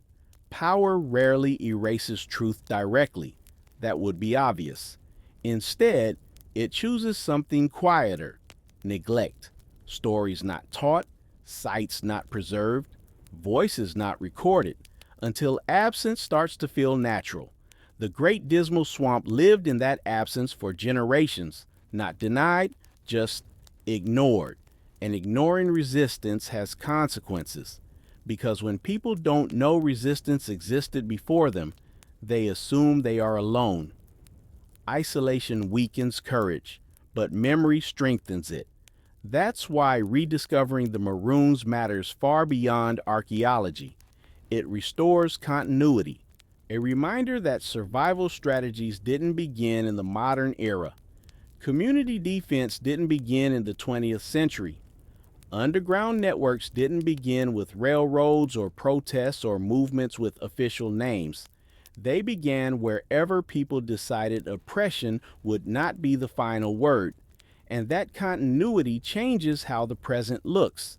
Power rarely erases truth directly. That would be obvious. Instead, it chooses something quieter: neglect. Stories not taught, sites not preserved, voices not recorded, until absence starts to feel natural. The Great Dismal Swamp lived in that absence for generations, not denied, just ignored. And ignoring resistance has consequences, because when people don't know resistance existed before them, they assume they are alone. Isolation weakens courage, but memory strengthens it. That's why rediscovering the Maroons matters far beyond archaeology. It restores continuity, a reminder that survival strategies didn't begin in the modern era. Community defense didn't begin in the 20th century. Underground networks didn't begin with railroads or protests or movements with official names. They began wherever people decided oppression would not be the final word. And that continuity changes how the present looks,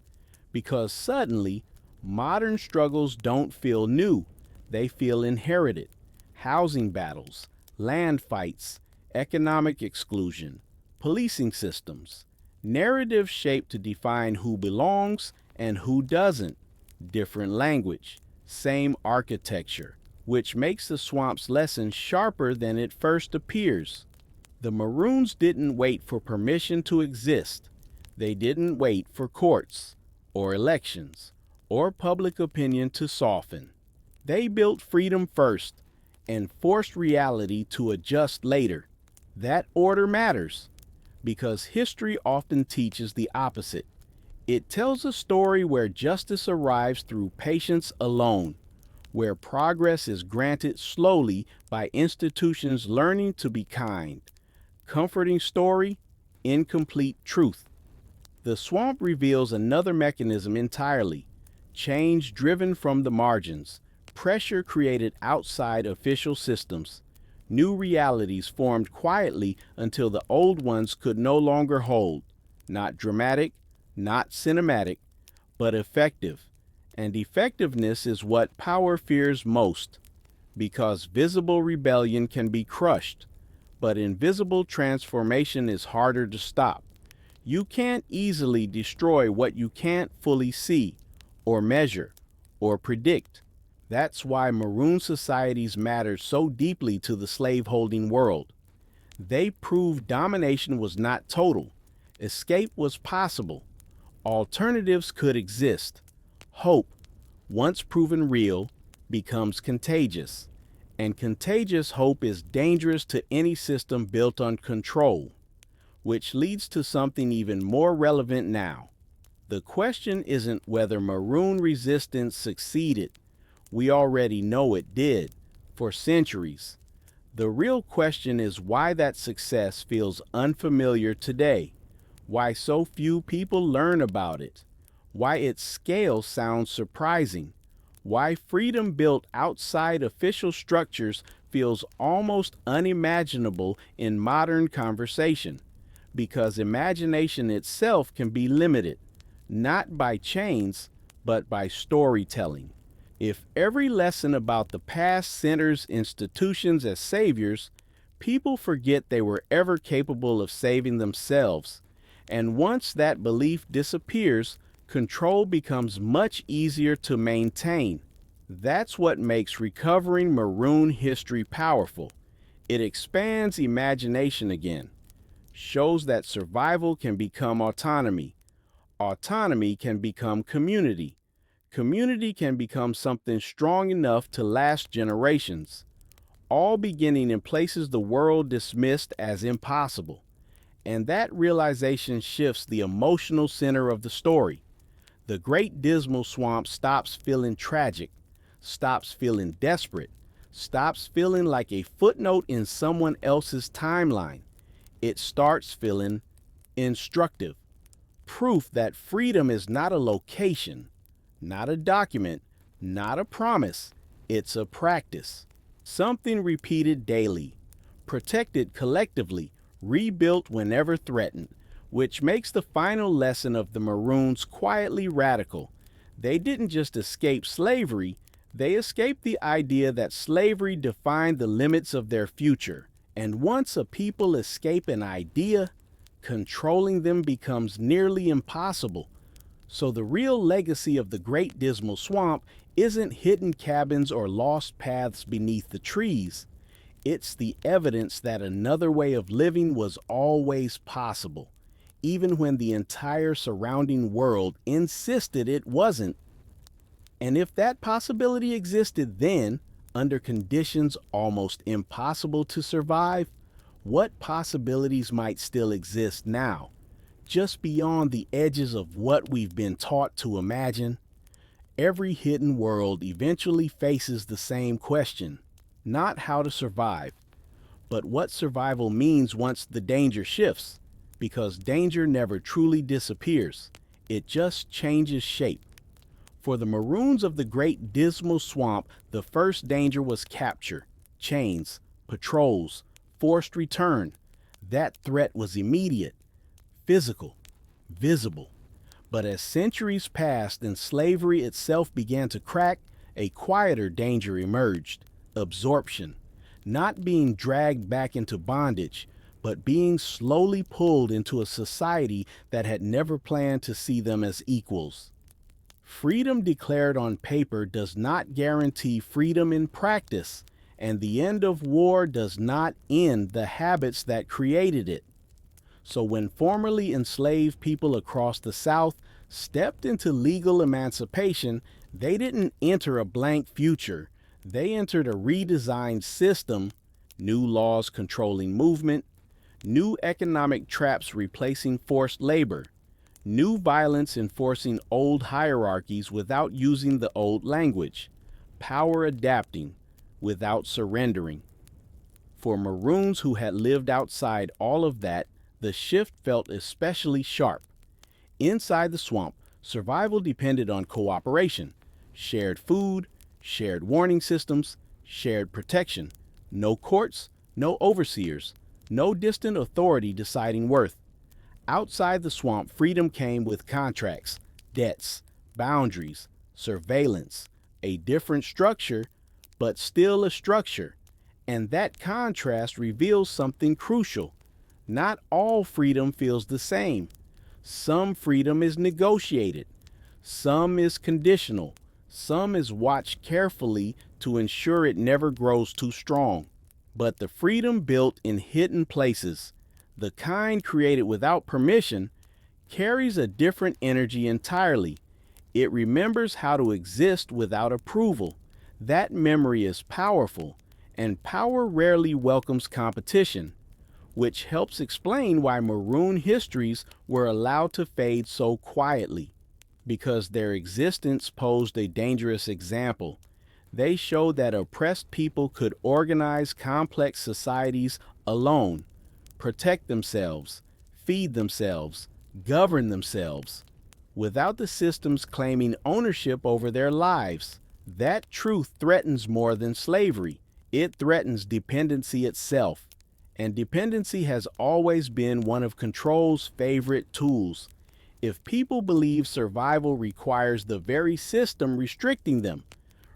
because suddenly, modern struggles don't feel new. They feel inherited. Housing battles, land fights, economic exclusion, policing systems, narratives shaped to define who belongs and who doesn't, different language, same architecture, which makes the swamp's lesson sharper than it first appears. The Maroons didn't wait for permission to exist. They didn't wait for courts, or elections, or public opinion to soften. They built freedom first and forced reality to adjust later. That order matters, because history often teaches the opposite. It tells a story where justice arrives through patience alone, where progress is granted slowly by institutions learning to be kind. Comforting story, incomplete truth. The swamp reveals another mechanism entirely: change driven from the margins, pressure created outside official systems. New realities formed quietly until the old ones could no longer hold. Not dramatic, not cinematic, but effective. And effectiveness is what power fears most, because visible rebellion can be crushed, but invisible transformation is harder to stop. You can't easily destroy what you can't fully see, or measure, or predict. That's why Maroon societies mattered so deeply to the slaveholding world. They proved domination was not total. Escape was possible. Alternatives could exist. Hope, once proven real, becomes contagious. And contagious hope is dangerous to any system built on control, which leads to something even more relevant now. The question isn't whether Maroon resistance succeeded. We already know it did, for centuries. The real question is why that success feels unfamiliar today, why so few people learn about it, why its scale sounds surprising, why freedom built outside official structures feels almost unimaginable in modern conversation, because imagination itself can be limited, not by chains, but by storytelling. If every lesson about the past centers institutions as saviors, people forget they were ever capable of saving themselves. And once that belief disappears, control becomes much easier to maintain. That's what makes recovering Maroon history powerful. It expands imagination again, shows that survival can become autonomy. Autonomy can become community. Community can become something strong enough to last generations, all beginning in places the world dismissed as impossible. And that realization shifts the emotional center of the story. The Great Dismal Swamp stops feeling tragic, stops feeling desperate, stops feeling like a footnote in someone else's timeline. It starts feeling instructive. Proof that freedom is not a location, not a document, not a promise. It's a practice. Something repeated daily, protected collectively, rebuilt whenever threatened, which makes the final lesson of the Maroons quietly radical. They didn't just escape slavery, they escaped the idea that slavery defined the limits of their future. And once a people escape an idea, controlling them becomes nearly impossible. So the real legacy of the Great Dismal Swamp isn't hidden cabins or lost paths beneath the trees. It's the evidence that another way of living was always possible, even when the entire surrounding world insisted it wasn't. And if that possibility existed then, under conditions almost impossible to survive, what possibilities might still exist now, just beyond the edges of what we've been taught to imagine? Every hidden world eventually faces the same question, not how to survive, but what survival means once the danger shifts, because danger never truly disappears, it just changes shape. For the Maroons of the Great Dismal Swamp, the first danger was capture, chains, patrols, forced return. That threat was immediate, physical, visible. But as centuries passed and slavery itself began to crack, a quieter danger emerged: absorption. Not being dragged back into bondage, but being slowly pulled into a society that had never planned to see them as equals. Freedom declared on paper does not guarantee freedom in practice, and the end of war does not end the habits that created it. So when formerly enslaved people across the South stepped into legal emancipation, they didn't enter a blank future. They entered a redesigned system, new laws controlling movement, new economic traps replacing forced labor, new violence enforcing old hierarchies without using the old language, power adapting without surrendering. For Maroons who had lived outside all of that, the shift felt especially sharp. Inside the swamp, survival depended on cooperation, shared food, shared warning systems, shared protection. No courts, no overseers, no distant authority deciding worth. Outside the swamp, freedom came with contracts, debts, boundaries, surveillance, a different structure, but still a structure. And that contrast reveals something crucial. Not all freedom feels the same. Some freedom is negotiated. Some is conditional. Some is watched carefully to ensure it never grows too strong. But the freedom built in hidden places, the kind created without permission, carries a different energy entirely. It remembers how to exist without approval. That memory is powerful, and power rarely welcomes competition, which helps explain why Maroon histories were allowed to fade so quietly. Because their existence posed a dangerous example. They showed that oppressed people could organize complex societies alone, protect themselves, feed themselves, govern themselves, without the systems claiming ownership over their lives. That truth threatens more than slavery. It threatens dependency itself. And dependency has always been one of control's favorite tools. If people believe survival requires the very system restricting them,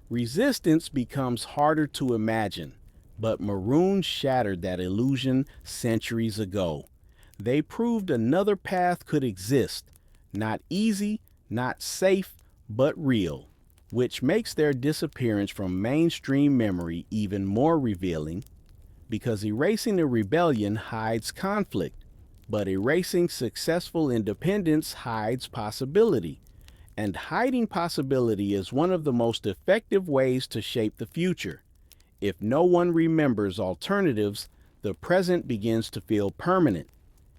resistance becomes harder to imagine. But Maroon shattered that illusion centuries ago. They proved another path could exist, not easy, not safe, but real, which makes their disappearance from mainstream memory even more revealing. because erasing a rebellion hides conflict, but erasing successful independence hides possibility. And hiding possibility is one of the most effective ways to shape the future. If no one remembers alternatives, the present begins to feel permanent.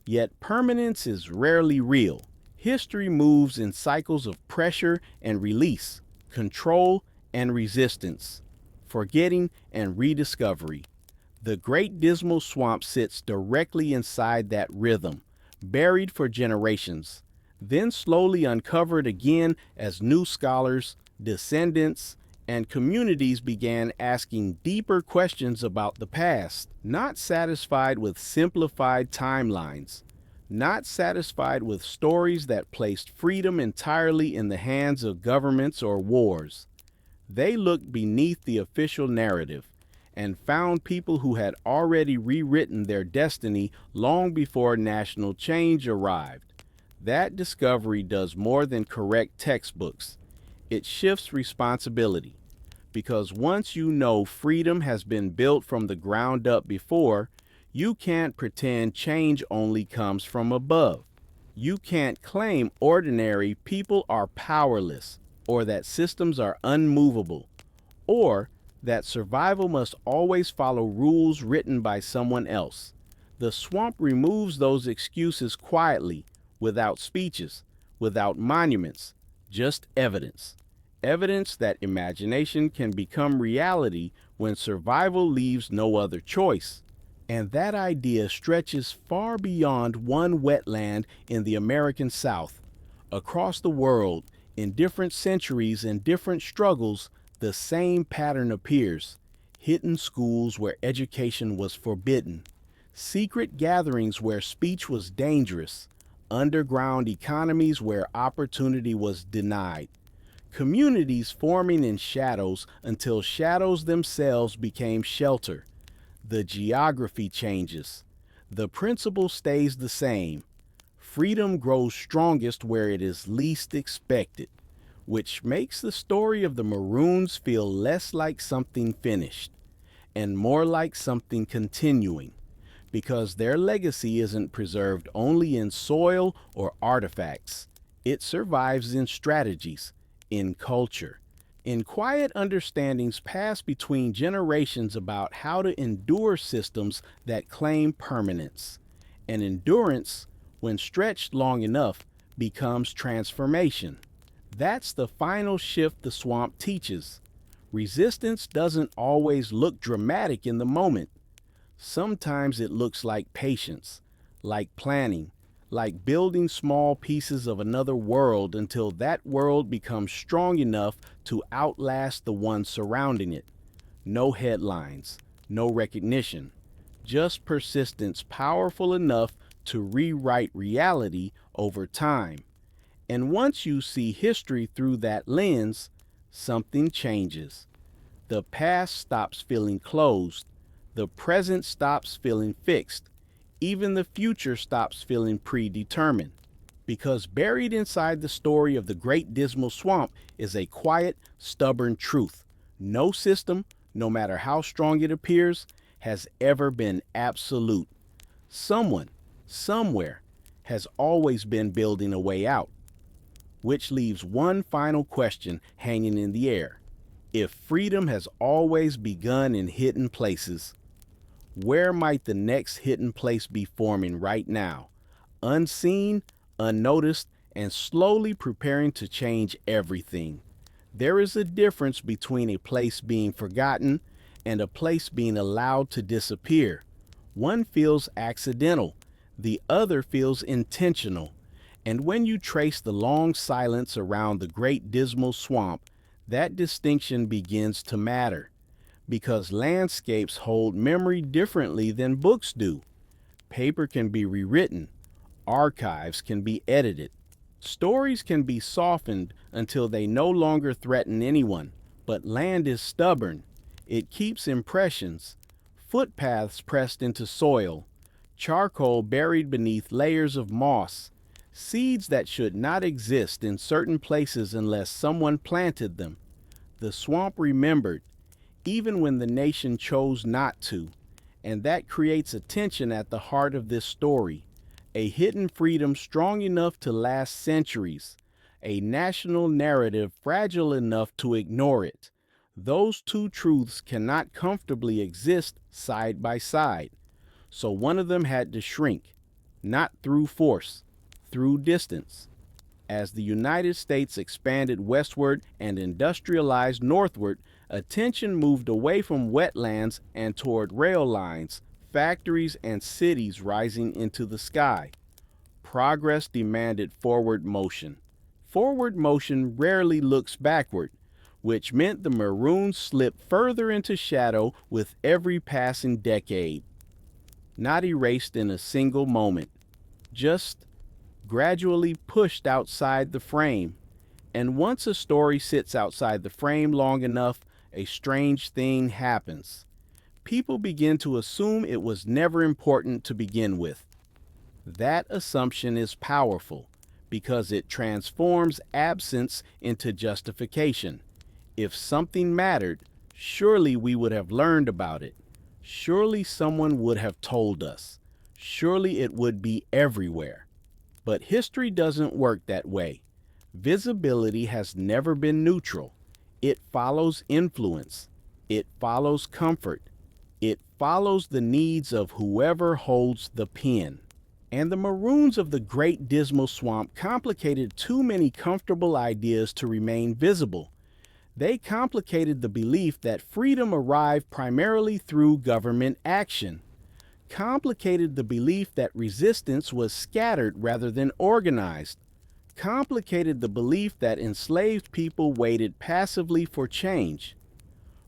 Yet permanence is rarely real. History moves in cycles of pressure and release, control and resistance, forgetting and rediscovery. The Great Dismal Swamp sits directly inside that rhythm, buried for generations, then slowly uncovered again as new scholars, descendants, and communities began asking deeper questions about the past, not satisfied with simplified timelines, not satisfied with stories that placed freedom entirely in the hands of governments or wars. They looked beneath the official narrative and found people who had already rewritten their destiny long before national change arrived. That discovery does more than correct textbooks. It shifts responsibility, because once you know freedom has been built from the ground up before, you can't pretend change only comes from above. You can't claim ordinary people are powerless, or that systems are unmovable, or that survival must always follow rules written by someone else. The swamp removes those excuses quietly, without speeches, without monuments, just evidence. Evidence that imagination can become reality when survival leaves no other choice. And that idea stretches far beyond one wetland in the American South. Across the world, in different centuries and different struggles, the same pattern appears. Hidden schools where education was forbidden, secret gatherings where speech was dangerous, underground economies where opportunity was denied, communities forming in shadows until shadows themselves became shelter. The geography changes. The principle stays the same. Freedom grows strongest where it is least expected, which makes the story of the Maroons feel less like something finished and more like something continuing, because their legacy isn't preserved only in soil or artifacts. It survives in strategies, in culture, in quiet understandings passed between generations about how to endure systems that claim permanence. And endurance, when stretched long enough, becomes transformation. That's the final shift the swamp teaches. Resistance doesn't always look dramatic in the moment. Sometimes it looks like patience, like planning, like building small pieces of another world until that world becomes strong enough to outlast the one surrounding it. No headlines, no recognition, just persistence powerful enough to rewrite reality over time. And once you see history through that lens, something changes. The past stops feeling closed. The present stops feeling fixed. Even the future stops feeling predetermined. Because buried inside the story of the Great Dismal Swamp is a quiet, stubborn truth. No system, no matter how strong it appears, has ever been absolute. Someone, somewhere, has always been building a way out. Which leaves one final question hanging in the air. If freedom has always begun in hidden places, where might the next hidden place be forming right now? Unseen, unnoticed, and slowly preparing to change everything. There is a difference between a place being forgotten and a place being allowed to disappear. One feels accidental, the other feels intentional. And when you trace the long silence around the Great Dismal Swamp, that distinction begins to matter, because landscapes hold memory differently than books do. Paper can be rewritten, archives can be edited, stories can be softened until they no longer threaten anyone, but land is stubborn. It keeps impressions, footpaths pressed into soil, charcoal buried beneath layers of moss, seeds that should not exist in certain places unless someone planted them. The swamp remembered, even when the nation chose not to, And that creates a tension at the heart of this story, a hidden freedom strong enough to last centuries, a national narrative fragile enough to ignore it. Those two truths cannot comfortably exist side by side. So one of them had to shrink, not through force, through distance. As the United States expanded westward and industrialized northward, attention moved away from wetlands and toward rail lines, factories, and cities rising into the sky. Progress demanded forward motion. Forward motion rarely looks backward, which meant the Maroons slipped further into shadow with every passing decade. Not erased in a single moment, just gradually pushed outside the frame. And once a story sits outside the frame long enough, a strange thing happens. People begin to assume it was never important to begin with. That assumption is powerful because it transforms absence into justification. If something mattered, surely we would have learned about it. Surely someone would have told us. Surely it would be everywhere. But history doesn't work that way. Visibility has never been neutral. It follows influence. It follows comfort. It follows the needs of whoever holds the pen. And the Maroons of the Great Dismal Swamp complicated too many comfortable ideas to remain visible. They complicated the belief that freedom arrived primarily through government action, complicated the belief that resistance was scattered rather than organized, complicated the belief that enslaved people waited passively for change.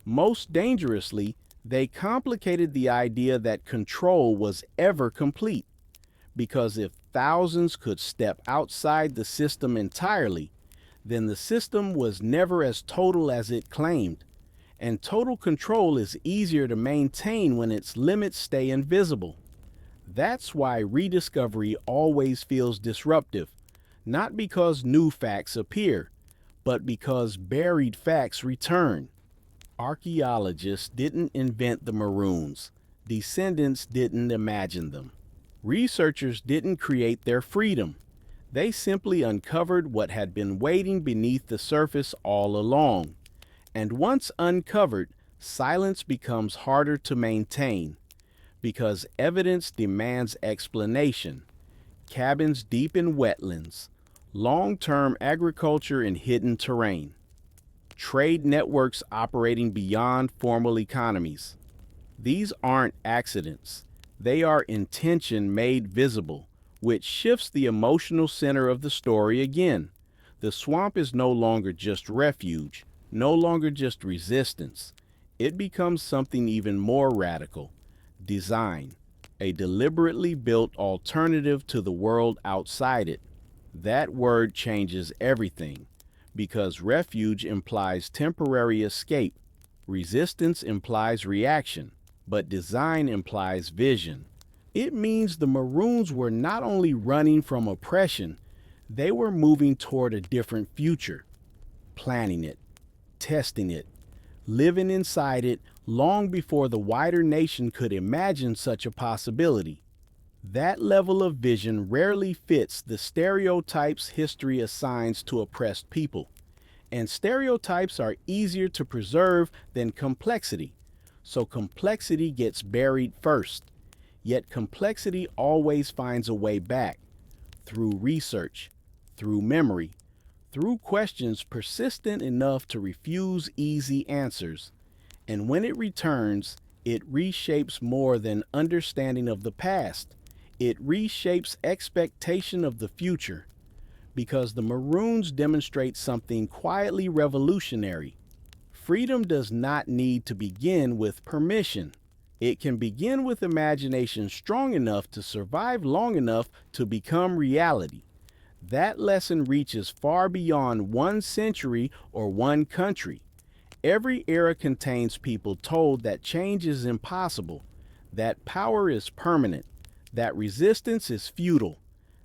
Most dangerously, they complicated the idea that control was ever complete, because if thousands could step outside the system entirely, then the system was never as total as it claimed, and total control is easier to maintain when its limits stay invisible. That's why rediscovery always feels disruptive, not because new facts appear, but because buried facts return. Archaeologists didn't invent the Maroons. Descendants didn't imagine them. Researchers didn't create their freedom. They simply uncovered what had been waiting beneath the surface all along. And once uncovered, silence becomes harder to maintain, because evidence demands explanation. Cabins deep in wetlands, long-term agriculture in hidden terrain, trade networks operating beyond formal economies. These aren't accidents. They are intention made visible, which shifts the emotional center of the story again. The swamp is no longer just refuge, no longer just resistance. It becomes something even more radical: design, a deliberately built alternative to the world outside it. That word changes everything, because refuge implies temporary escape, resistance implies reaction, but design implies vision. It means the Maroons were not only running from oppression, they were moving toward a different future, planning it, testing it, living inside it long before the wider nation could imagine such a possibility. That level of vision rarely fits the stereotypes history assigns to oppressed people, and stereotypes are easier to preserve than complexity, so complexity gets buried first. Yet complexity always finds a way back, through research, through memory, through questions persistent enough to refuse easy answers. And when it returns, it reshapes more than understanding of the past. It reshapes expectation of the future, because the Maroons demonstrate something quietly revolutionary. Freedom does not need to begin with permission. It can begin with imagination strong enough to survive long enough to become reality. That lesson reaches far beyond one century or one country. Every era contains people told that change is impossible, that power is permanent, that resistance is futile,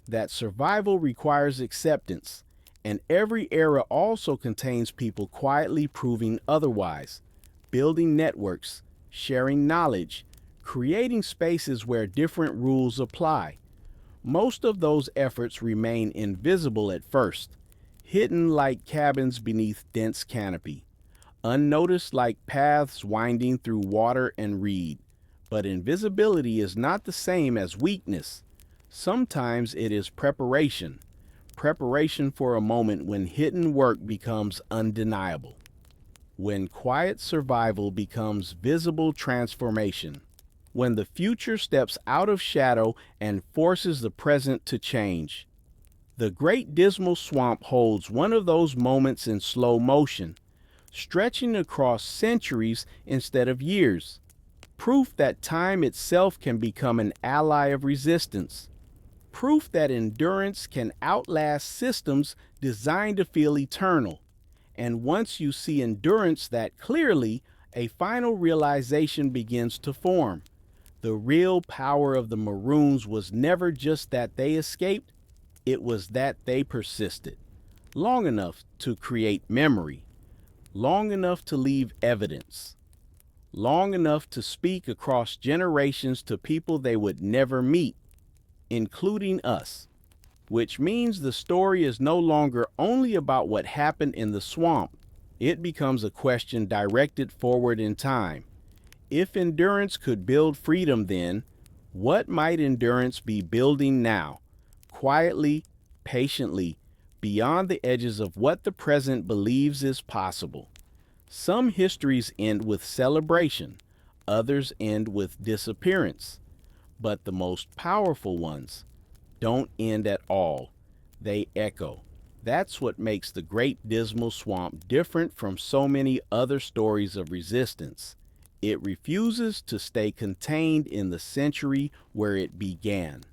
that survival requires acceptance. And every era also contains people quietly proving otherwise, building networks, sharing knowledge, creating spaces where different rules apply. Most of those efforts remain invisible at first, hidden like cabins beneath dense canopy, unnoticed like paths winding through water and reed. But invisibility is not the same as weakness. Sometimes it is preparation, preparation for a moment when hidden work becomes undeniable, when quiet survival becomes visible transformation, when the future steps out of shadow and forces the present to change. The Great Dismal Swamp holds one of those moments in slow motion, stretching across centuries instead of years, proof that time itself can become an ally of resistance, proof that endurance can outlast systems designed to feel eternal. And once you see endurance that clearly, a final realization begins to form. The real power of the Maroons was never just that they escaped, it was that they persisted, long enough to create memory, long enough to leave evidence, long enough to speak across generations to people they would never meet, including us. Which means the story is no longer only about what happened in the swamp. It becomes a question directed forward in time. If endurance could build freedom then, what might endurance be building now? Quietly, patiently, beyond the edges of what the present believes is possible. Some histories end with celebration, others end with disappearance. But the most powerful ones don't end at all. They echo. That's what makes the Great Dismal Swamp different from so many other stories of resistance. It refuses to stay contained in the century where it began.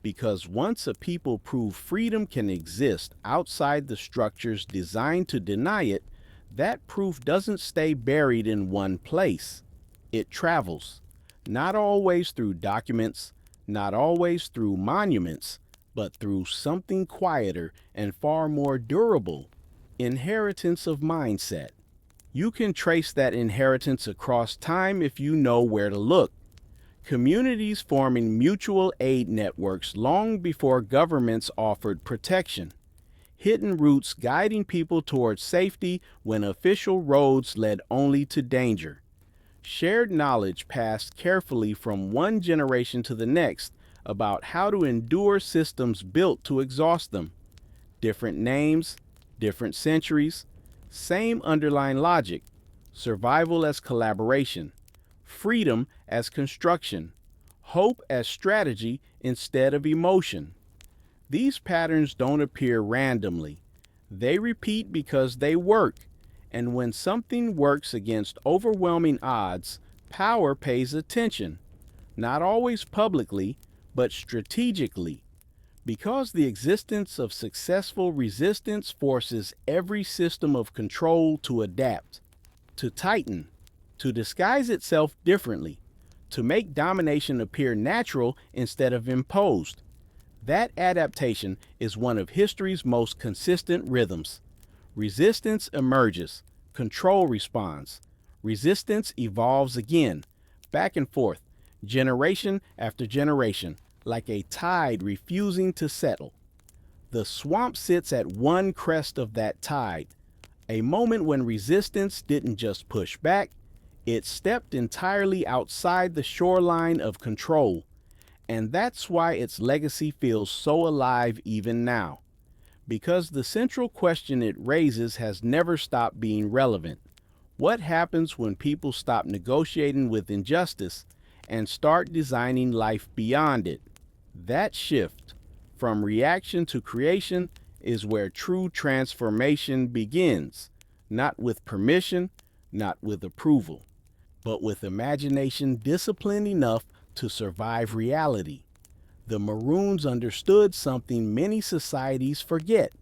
Because once a people prove freedom can exist outside the structures designed to deny it, that proof doesn't stay buried in one place. It travels, not always through documents, not always through monuments, but through something quieter and far more durable, inheritance of mindset. You can trace that inheritance across time if you know where to look. Communities forming mutual aid networks long before governments offered protection. Hidden roots guiding people towards safety when official roads led only to danger. Shared knowledge passed carefully from one generation to the next about how to endure systems built to exhaust them. Different names, different centuries, same underlying logic: survival as collaboration, freedom as construction, hope as strategy instead of emotion. These patterns don't appear randomly. They repeat because they work. And when something works against overwhelming odds, power pays attention, not always publicly, but strategically, because the existence of successful resistance forces every system of control to adapt, to tighten, to disguise itself differently, to make domination appear natural instead of imposed. That adaptation is one of history's most consistent rhythms. Resistance emerges, control responds. Resistance evolves again, back and forth, generation after generation, like a tide refusing to settle. The swamp sits at one crest of that tide, a moment when resistance didn't just push back, it stepped entirely outside the shoreline of control. And that's why its legacy feels so alive even now. Because the central question it raises has never stopped being relevant. What happens when people stop negotiating with injustice and start designing life beyond it? That shift, from reaction to creation, is where true transformation begins, not with permission, not with approval, but with imagination disciplined enough to survive reality. The Maroons understood something many societies forget.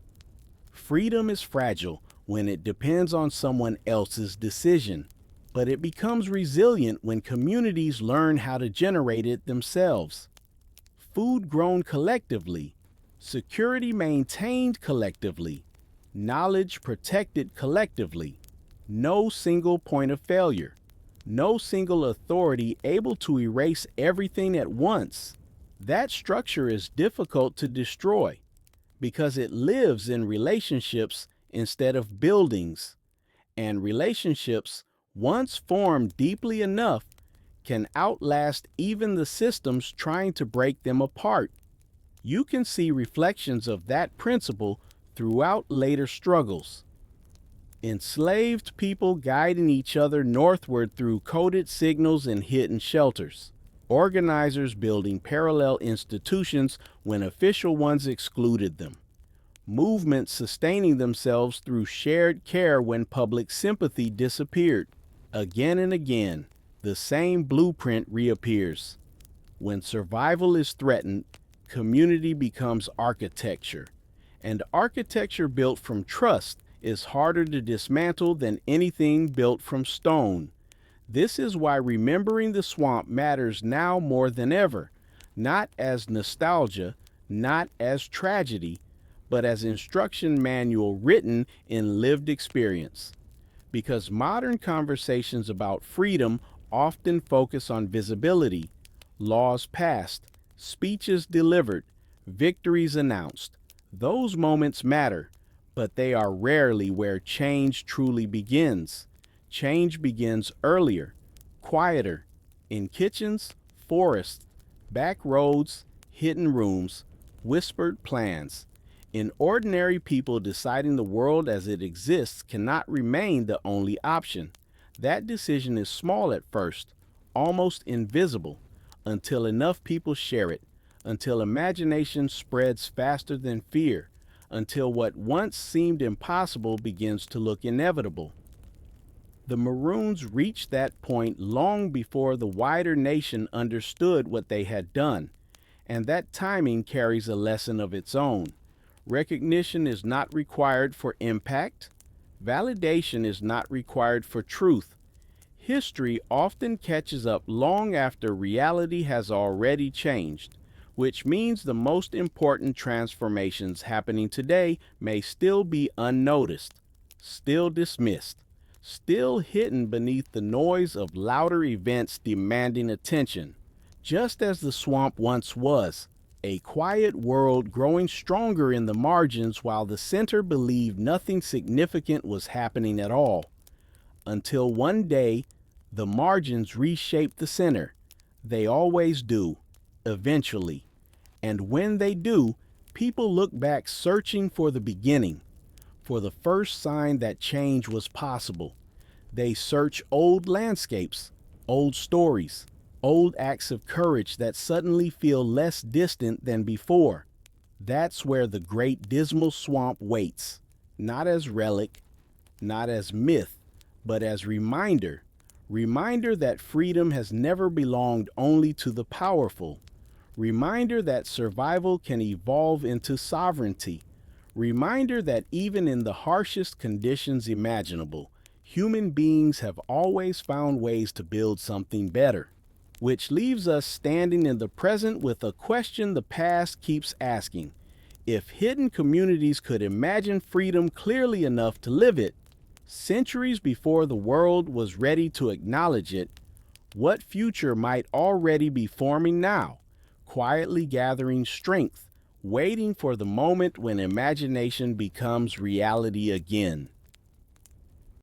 Freedom is fragile when it depends on someone else's decision, but it becomes resilient when communities learn how to generate it themselves. Food grown collectively, security maintained collectively, knowledge protected collectively. No single point of failure. No single authority able to erase everything at once. That structure is difficult to destroy because it lives in relationships instead of buildings. And relationships, once formed deeply enough, can outlast even the systems trying to break them apart. You can see reflections of that principle throughout later struggles. Enslaved people guiding each other northward through coded signals and hidden shelters. Organizers building parallel institutions when official ones excluded them. Movements sustaining themselves through shared care when public sympathy disappeared. Again and again, the same blueprint reappears. When survival is threatened, community becomes architecture. And architecture built from trust is harder to dismantle than anything built from stone. This is why remembering the swamp matters now more than ever, not as nostalgia, not as tragedy, but as instruction manual written in lived experience. Because modern conversations about freedom often focus on visibility, laws passed, speeches delivered, victories announced. Those moments matter, but they are rarely where change truly begins. Change begins earlier, quieter, in kitchens, forests, back roads, hidden rooms, whispered plans. In ordinary people deciding the world as it exists cannot remain the only option. That decision is small at first, almost invisible, until enough people share it, until imagination spreads faster than fear, until what once seemed impossible begins to look inevitable. The Maroons reached that point long before the wider nation understood what they had done, and that timing carries a lesson of its own. Recognition is not required for impact. Validation is not required for truth. History often catches up long after reality has already changed, which means the most important transformations happening today may still be unnoticed, still dismissed, still hidden beneath the noise of louder events demanding attention. Just as the swamp once was, a quiet world growing stronger in the margins while the center believed nothing significant was happening at all. Until one day, the margins reshaped the center. They always do, eventually. And when they do, people look back searching for the beginning, for the first sign that change was possible. They search old landscapes, old stories, old acts of courage that suddenly feel less distant than before. That's where the Great Dismal Swamp waits, not as relic, not as myth, but as reminder. Reminder that freedom has never belonged only to the powerful. Reminder that survival can evolve into sovereignty. Reminder that even in the harshest conditions imaginable, human beings have always found ways to build something better. Which leaves us standing in the present with a question the past keeps asking. If hidden communities could imagine freedom clearly enough to live it, centuries before the world was ready to acknowledge it, what future might already be forming now, quietly gathering strength, waiting for the moment when imagination becomes reality again?